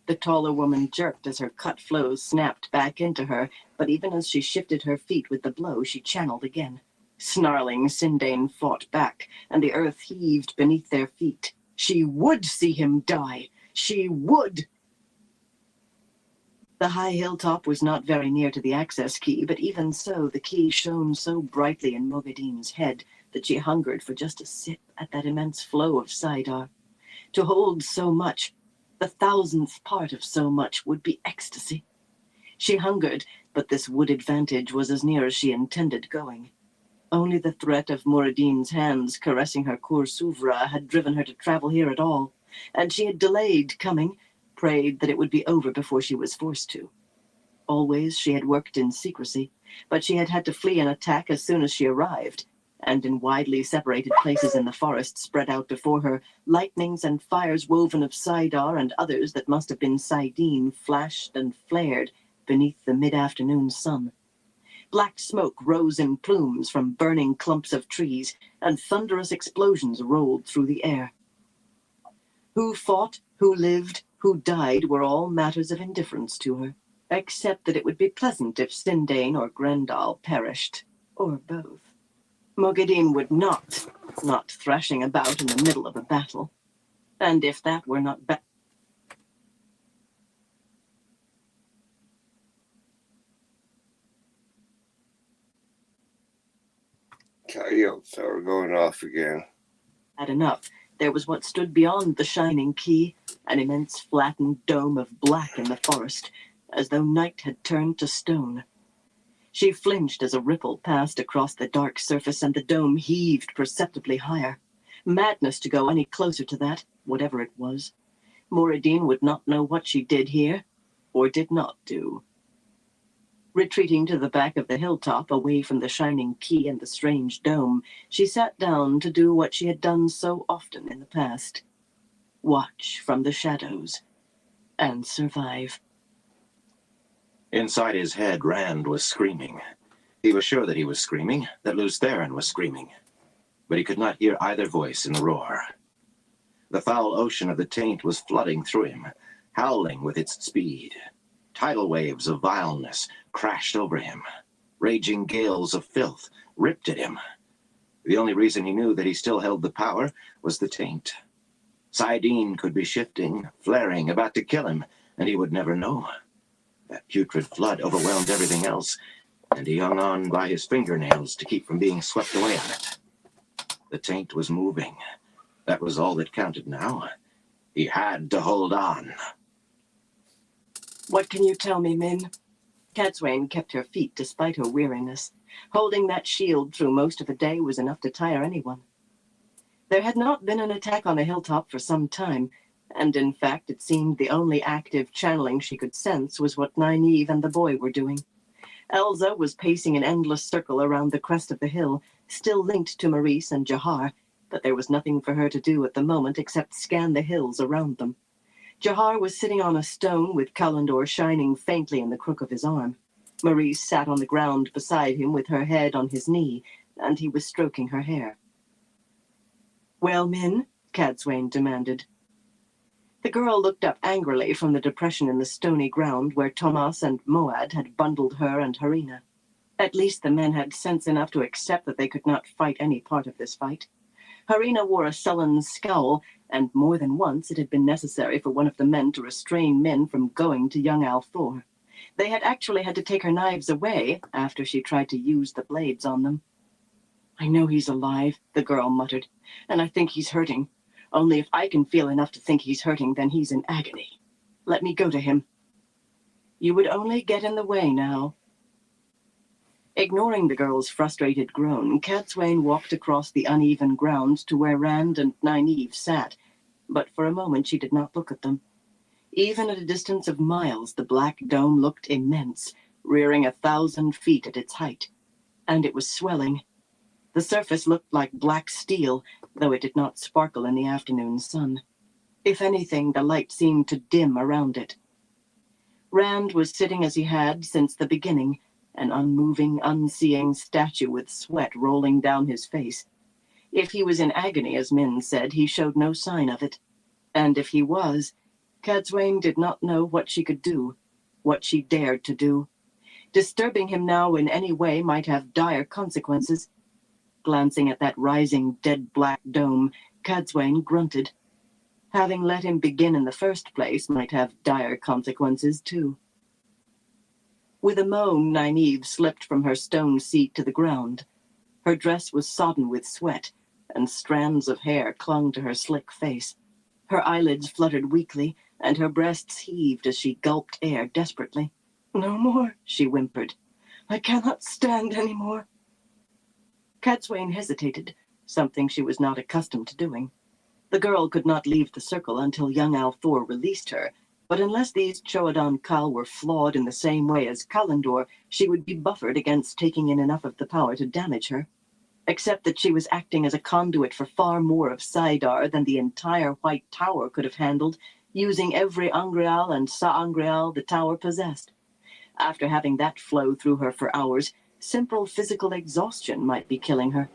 The taller woman jerked as her cut flows snapped back into her, but even as she shifted her feet with the blow, she channeled again. Snarling, Sindane fought back, and the earth heaved beneath their feet. She would see him die. She would! The high hilltop was not very near to the access key, but even so, the key shone so brightly in Moghedin's head that she hungered for just a sip at that immense flow of Saidar. To hold so much, the thousandth part of so much, would be ecstasy. She hungered, but this wooded vantage was as near as she intended going. Only the threat of Moradin's hands caressing her Khor-Suvra had driven her to travel here at all, and she had delayed coming, prayed that it would be over before she was forced to. Always she had worked in secrecy, but she had had to flee an attack as soon as she arrived, and in widely separated places in the forest spread out before her, lightnings and fires woven of Saidar and others that must have been Saidin flashed and flared beneath the mid-afternoon sun. Black smoke rose in plumes from burning clumps of trees, and thunderous explosions rolled through the air. Who fought, who lived, who died were all matters of indifference to her, except that it would be pleasant if Sindane or Grendal perished, or both. Moghedin would not thrashing about in the middle of a battle. And if that were not Coyotes are going off again. bad enough, there was what stood beyond the shining key, an immense flattened dome of black in the forest, as though night had turned to stone. She flinched as a ripple passed across the dark surface and the dome heaved perceptibly higher. Madness to go any closer to that, whatever it was. Moradin would not know what she did here, or did not do. Retreating to the back of the hilltop, away from the shining key and the strange dome, she sat down to do what she had done so often in the past. Watch from the shadows, and survive. Inside his head, Rand was screaming. He was sure that he was screaming, that Luz Theron was screaming. But he could not hear either voice in the roar. The foul ocean of the taint was flooding through him, howling with its speed. Tidal waves of vileness crashed over him. Raging gales of filth ripped at him. The only reason he knew that he still held the power was the taint. Saidin could be shifting, flaring, about to kill him, and he would never know. That putrid flood overwhelmed everything else, and he hung on by his fingernails to keep from being swept away on it. The taint was moving. That was all that counted now. He had to hold on. What can you tell me, Min? Cadsuane kept her feet despite her weariness. Holding that shield through most of the day was enough to tire anyone. There had not been an attack on the hilltop for some time, and in fact it seemed the only active channeling she could sense was what Nynaeve and the boy were doing. Elza was pacing an endless circle around the crest of the hill, still linked to Maurice and Jahar, but there was nothing for her to do at the moment except scan the hills around them. Jahar was sitting on a stone with Kalendor shining faintly in the crook of his arm. Maurice sat on the ground beside him with her head on his knee, and he was stroking her hair. "Well, Min?" Cadsuane demanded. The girl looked up angrily from the depression in the stony ground where Tomas and Moad had bundled her and Harina. At least the men had sense enough to accept that they could not fight any part of this fight. Harina wore a sullen scowl, and more than once it had been necessary for one of the men to restrain Min from going to young Althor. They had actually had to take her knives away after she tried to use the blades on them. "I know he's alive," the girl muttered, "and I think he's hurting. Only if I can feel enough to think he's hurting, then he's in agony. Let me go to him." "You would only get in the way now." Ignoring the girl's frustrated groan, Cadsuane walked across the uneven ground to where Rand and Nynaeve sat, but for a moment she did not look at them. Even at a distance of miles, the black dome looked immense, rearing 1,000 feet at its height. And it was swelling. The surface looked like black steel, though it did not sparkle in the afternoon sun. If anything, the light seemed to dim around it. Rand was sitting as he had since the beginning, an unmoving, unseeing statue with sweat rolling down his face. If he was in agony, as Min said, he showed no sign of it. And if he was, Cadsuane did not know what she could do, what she dared to do. Disturbing him now in any way might have dire consequences. Glancing at that rising, dead black dome, Cadsuane grunted. Having let him begin in the first place might have dire consequences, too. With a moan, Nynaeve slipped from her stone seat to the ground. Her dress was sodden with sweat, and strands of hair clung to her slick face. Her eyelids fluttered weakly, and her breasts heaved as she gulped air desperately. "No more," she whimpered. "I cannot stand any more." Cadsuane hesitated, something she was not accustomed to doing. The girl could not leave the circle until young Althor released her, but unless these Choedan Kal were flawed in the same way as Kalendor, she would be buffered against taking in enough of the power to damage her. Except that she was acting as a conduit for far more of Saidar than the entire White Tower could have handled, using every Angreal and Sa'angreal the tower possessed. After having that flow through her for hours, simple physical exhaustion might be killing her.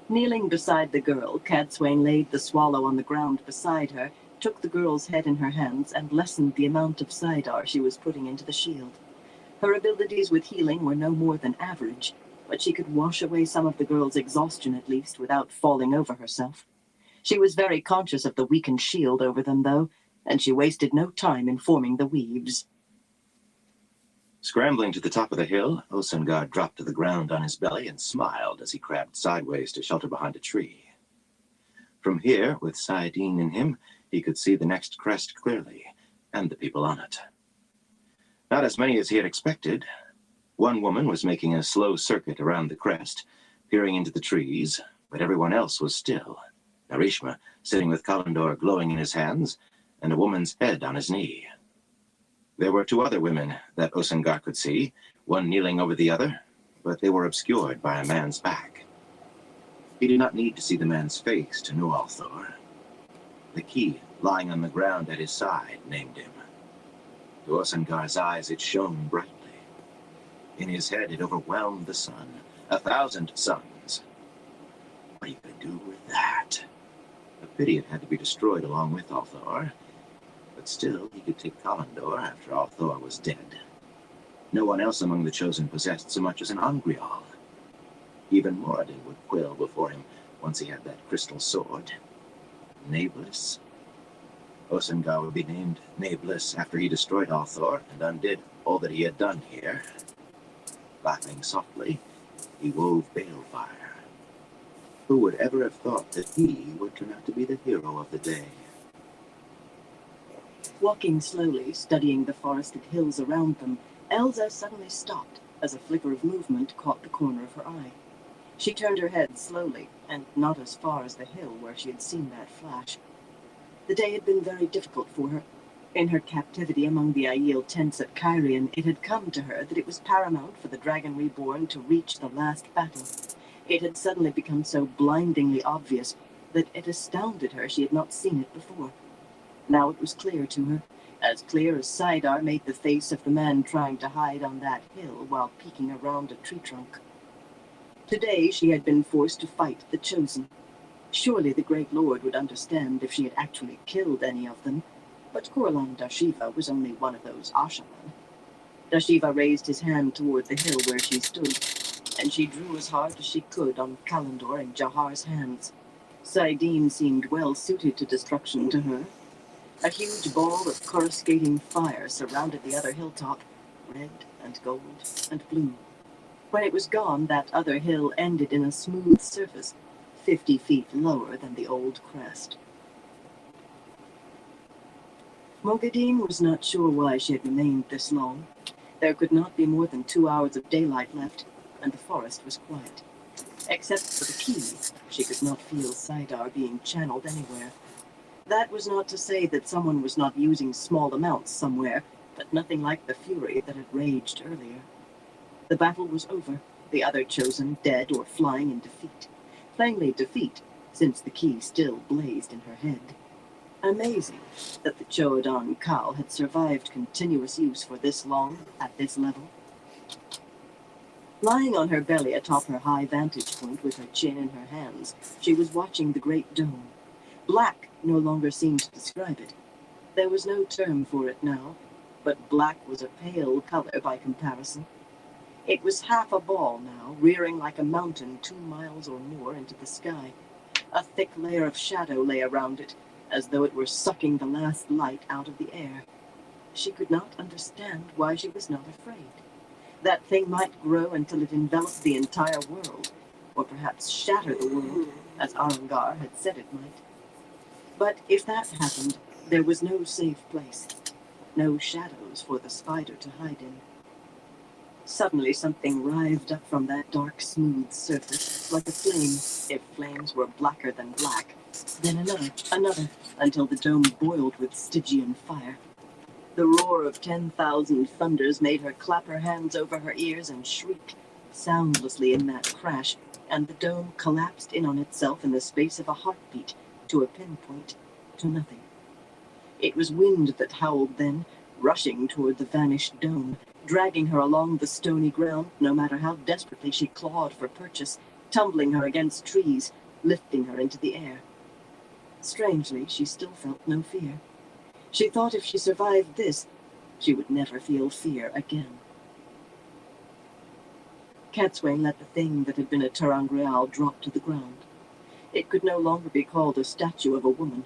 Kneeling beside the girl, Cadsuane laid the swallow on the ground beside her, took the girl's head in her hands, and lessened the amount of Saidar she was putting into the shield. Her abilities with healing were no more than average, but she could wash away some of the girl's exhaustion at least without falling over herself. She was very conscious of the weakened shield over them, though, and she wasted no time in forming the weaves. Scrambling to the top of the hill, Osengar dropped to the ground on his belly and smiled as he crabbed sideways to shelter behind a tree. From here, with Saidin in him, he could see the next crest clearly, and the people on it. Not as many as he had expected. One woman was making a slow circuit around the crest, peering into the trees, but everyone else was still. Narishma, sitting with Kalendor glowing in his hands, and a woman's head on his knee. There were 2 other women that Osengar could see, one kneeling over the other, but they were obscured by a man's back. He did not need to see the man's face to know Althor. The key lying on the ground at his side named him. To Osengar's eyes it shone brightly. In his head it overwhelmed the sun, 1,000 suns. What are you going to do with that? A pity it had to be destroyed along with Althor. But but still he could take Kalendor after Althor was dead. No one else among the Chosen possessed so much as an Angreal. Even Moradin would quail before him once he had that crystal sword. Nameless? Osengar would be named Nameless after he destroyed Althor and undid all that he had done here. Laughing softly, he wove balefire. Who would ever have thought that he would turn out to be the hero of the day? Walking slowly, studying the forested hills around them, Elsa suddenly stopped as a flicker of movement caught the corner of her eye. She turned her head slowly, and not as far as the hill where she had seen that flash. The day had been very difficult for her. In her captivity among the Aiel tents at Cairhien, it had come to her that it was paramount for the Dragon Reborn to reach the last battle. It had suddenly become so blindingly obvious that it astounded her she had not seen it before. Now it was clear to her, as clear as Saidar made the face of the man trying to hide on that hill while peeking around a tree trunk. Today she had been forced to fight the Chosen. Surely the Great Lord would understand if she had actually killed any of them, but Corlan Dashiva was only one of those Ashaman. Dashiva raised his hand toward the hill where she stood, and she drew as hard as she could on Kalendor and Jahar's hands. Saidin seemed well suited to destruction to her. A huge ball of coruscating fire surrounded the other hilltop, red and gold and blue. When it was gone, that other hill ended in a smooth surface, 50 feet lower than the old crest. Mogadin was not sure why she had remained this long. There could not be more than 2 hours of daylight left, and the forest was quiet. Except for the key, she could not feel Saidar being channeled anywhere. That was not to say that someone was not using small amounts somewhere, but nothing like the fury that had raged earlier. The battle was over, the other Chosen dead or flying in defeat. Plainly defeat, since the key still blazed in her head. Amazing that the Choedan Kal had survived continuous use for this long, at this level. Lying on her belly atop her high vantage point with her chin in her hands, she was watching the great dome. Black no longer seemed to describe it. There was no term for it now, but black was a pale color by comparison. It was half a ball now, rearing like a mountain 2 miles or more into the sky. A thick layer of shadow lay around it, as though it were sucking the last light out of the air. She could not understand why she was not afraid. That thing might grow until it enveloped the entire world, or perhaps shatter the world, as Arangar had said it might. But if that happened, there was no safe place, no shadows for the spider to hide in. Suddenly something writhed up from that dark, smooth surface, like a flame, if flames were blacker than black. Then another, until the dome boiled with Stygian fire. The roar of 10,000 thunders made her clap her hands over her ears and shriek, soundlessly in that crash, and the dome collapsed in on itself in the space of a heartbeat, to a pinpoint, to nothing. It was wind that howled then, rushing toward the vanished dome, dragging her along the stony ground, no matter how desperately she clawed for purchase, tumbling her against trees, lifting her into the air. Strangely, she still felt no fear. She thought if she survived this, she would never feel fear again. Catswain let the thing that had been a ter'angreal drop to the ground. It could no longer be called a statue of a woman.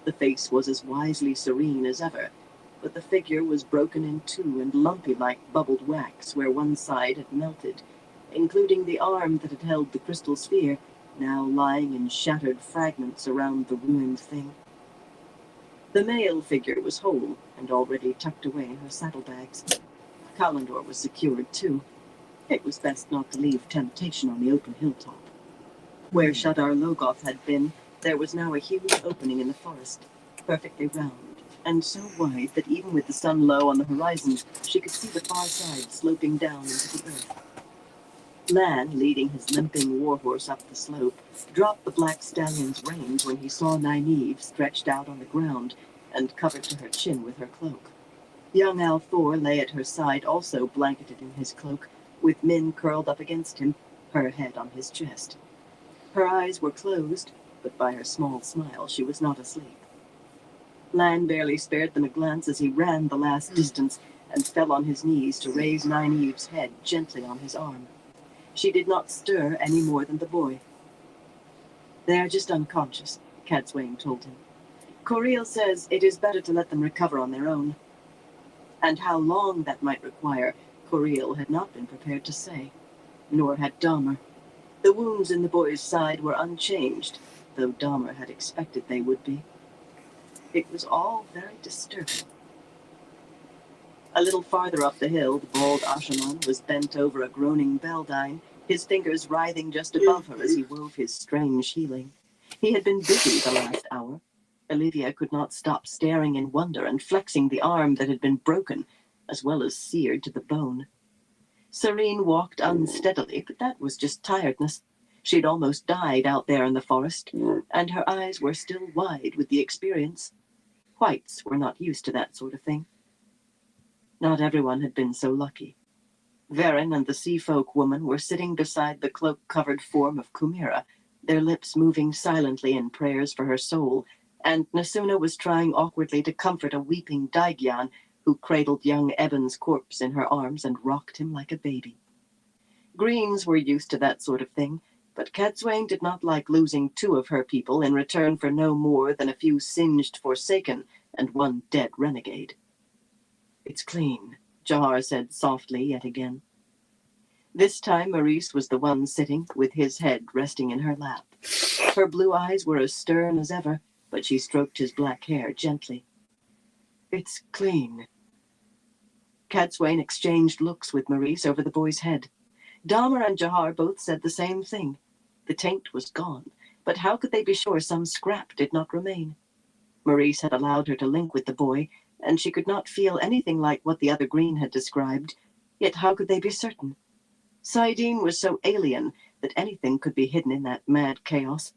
The face was as wisely serene as ever, but the figure was broken in two and lumpy like bubbled wax where one side had melted, including the arm that had held the crystal sphere, now lying in shattered fragments around the ruined thing. The male figure was whole and already tucked away in her saddlebags. Kalendor was secured too. It was best not to leave temptation on the open hilltop. Where Shadar Logoth had been, there was now a huge opening in the forest, perfectly round, and so wide that even with the sun low on the horizon, she could see the far side sloping down into the earth. Lan, leading his limping warhorse up the slope, dropped the black stallion's reins when he saw Nynaeve stretched out on the ground and covered to her chin with her cloak. Young Althor lay at her side, also blanketed in his cloak, with Min curled up against him, her head on his chest. Her eyes were closed, but by her small smile she was not asleep. Lan barely spared them a glance as he ran the last distance and fell on his knees to raise Nynaeve's head gently on his arm. She did not stir any more than the boy. "They are just unconscious," Cadsuane told him. "Coriel says it is better to let them recover on their own." And how long that might require, Coriel had not been prepared to say. Nor had Dahmer. The wounds in the boy's side were unchanged, though Dahmer had expected they would be. It was all very disturbing. A little farther up the hill, the bald Ashaman was bent over a groaning Beldine, his fingers writhing just above her as he wove his strange healing. He had been busy the last hour. Olivia could not stop staring in wonder and flexing the arm that had been broken, as well as seared to the bone. Serene walked unsteadily, but that was just tiredness. She'd almost died out there in the forest, and her eyes were still wide with the experience. Whites were not used to that sort of thing. Not everyone had been so lucky. Varen and the sea folk woman were sitting beside the cloak-covered form of Kumira, their lips moving silently in prayers for her soul, and Nasuna was trying awkwardly to comfort a weeping Daigyan who cradled young Eben's corpse in her arms and rocked him like a baby. Greens were used to that sort of thing, but Cadsuane did not like losing 2 of her people in return for no more than a few singed Forsaken and 1 dead renegade. "It's clean," Jahar said softly yet again. This time Maurice was the one sitting, with his head resting in her lap. Her blue eyes were as stern as ever, but she stroked his black hair gently. "It's clean." Cadsuane exchanged looks with Maurice over the boy's head. Dahmer and Jahar both said the same thing. The taint was gone, but how could they be sure some scrap did not remain? Maurice had allowed her to link with the boy, and she could not feel anything like what the other Green had described, yet how could they be certain? Saidin was so alien that anything could be hidden in that mad chaos.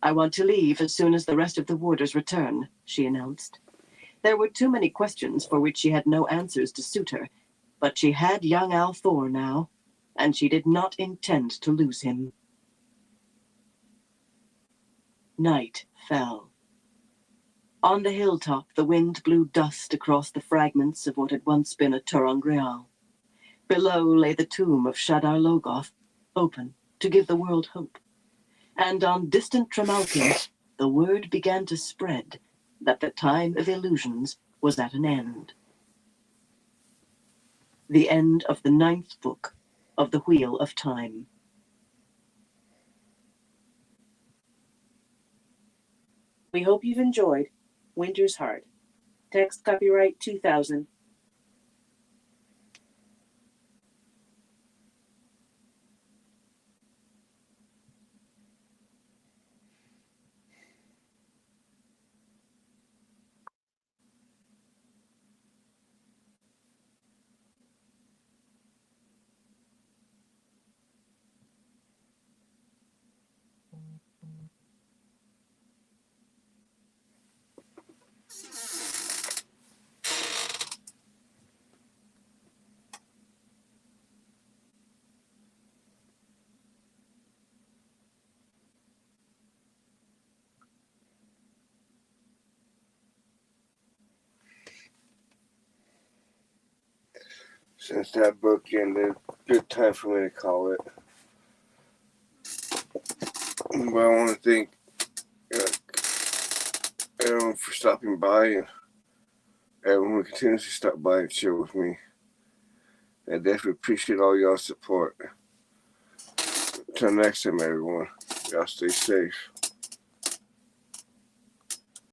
"I want to leave as soon as the rest of the warders return," she announced. There were too many questions for which she had no answers to suit her, but she had young Althor now, and she did not intend to lose him. Night fell. On the hilltop, the wind blew dust across the fragments of what had once been a Turangreal. Below lay the tomb of Shadar Logoth, open to give the world hope. And on distant Tremalkin, the word began to spread that the time of illusions was at an end. The end of the 9th book of the Wheel of Time. We hope you've enjoyed Winter's Heart. Text copyright 2000. Since that book ended, good time for me to call it. But I want to thank everyone for stopping by and everyone who continues to stop by and chill with me. I definitely appreciate all y'all's support. Till next time, everyone. Y'all stay safe.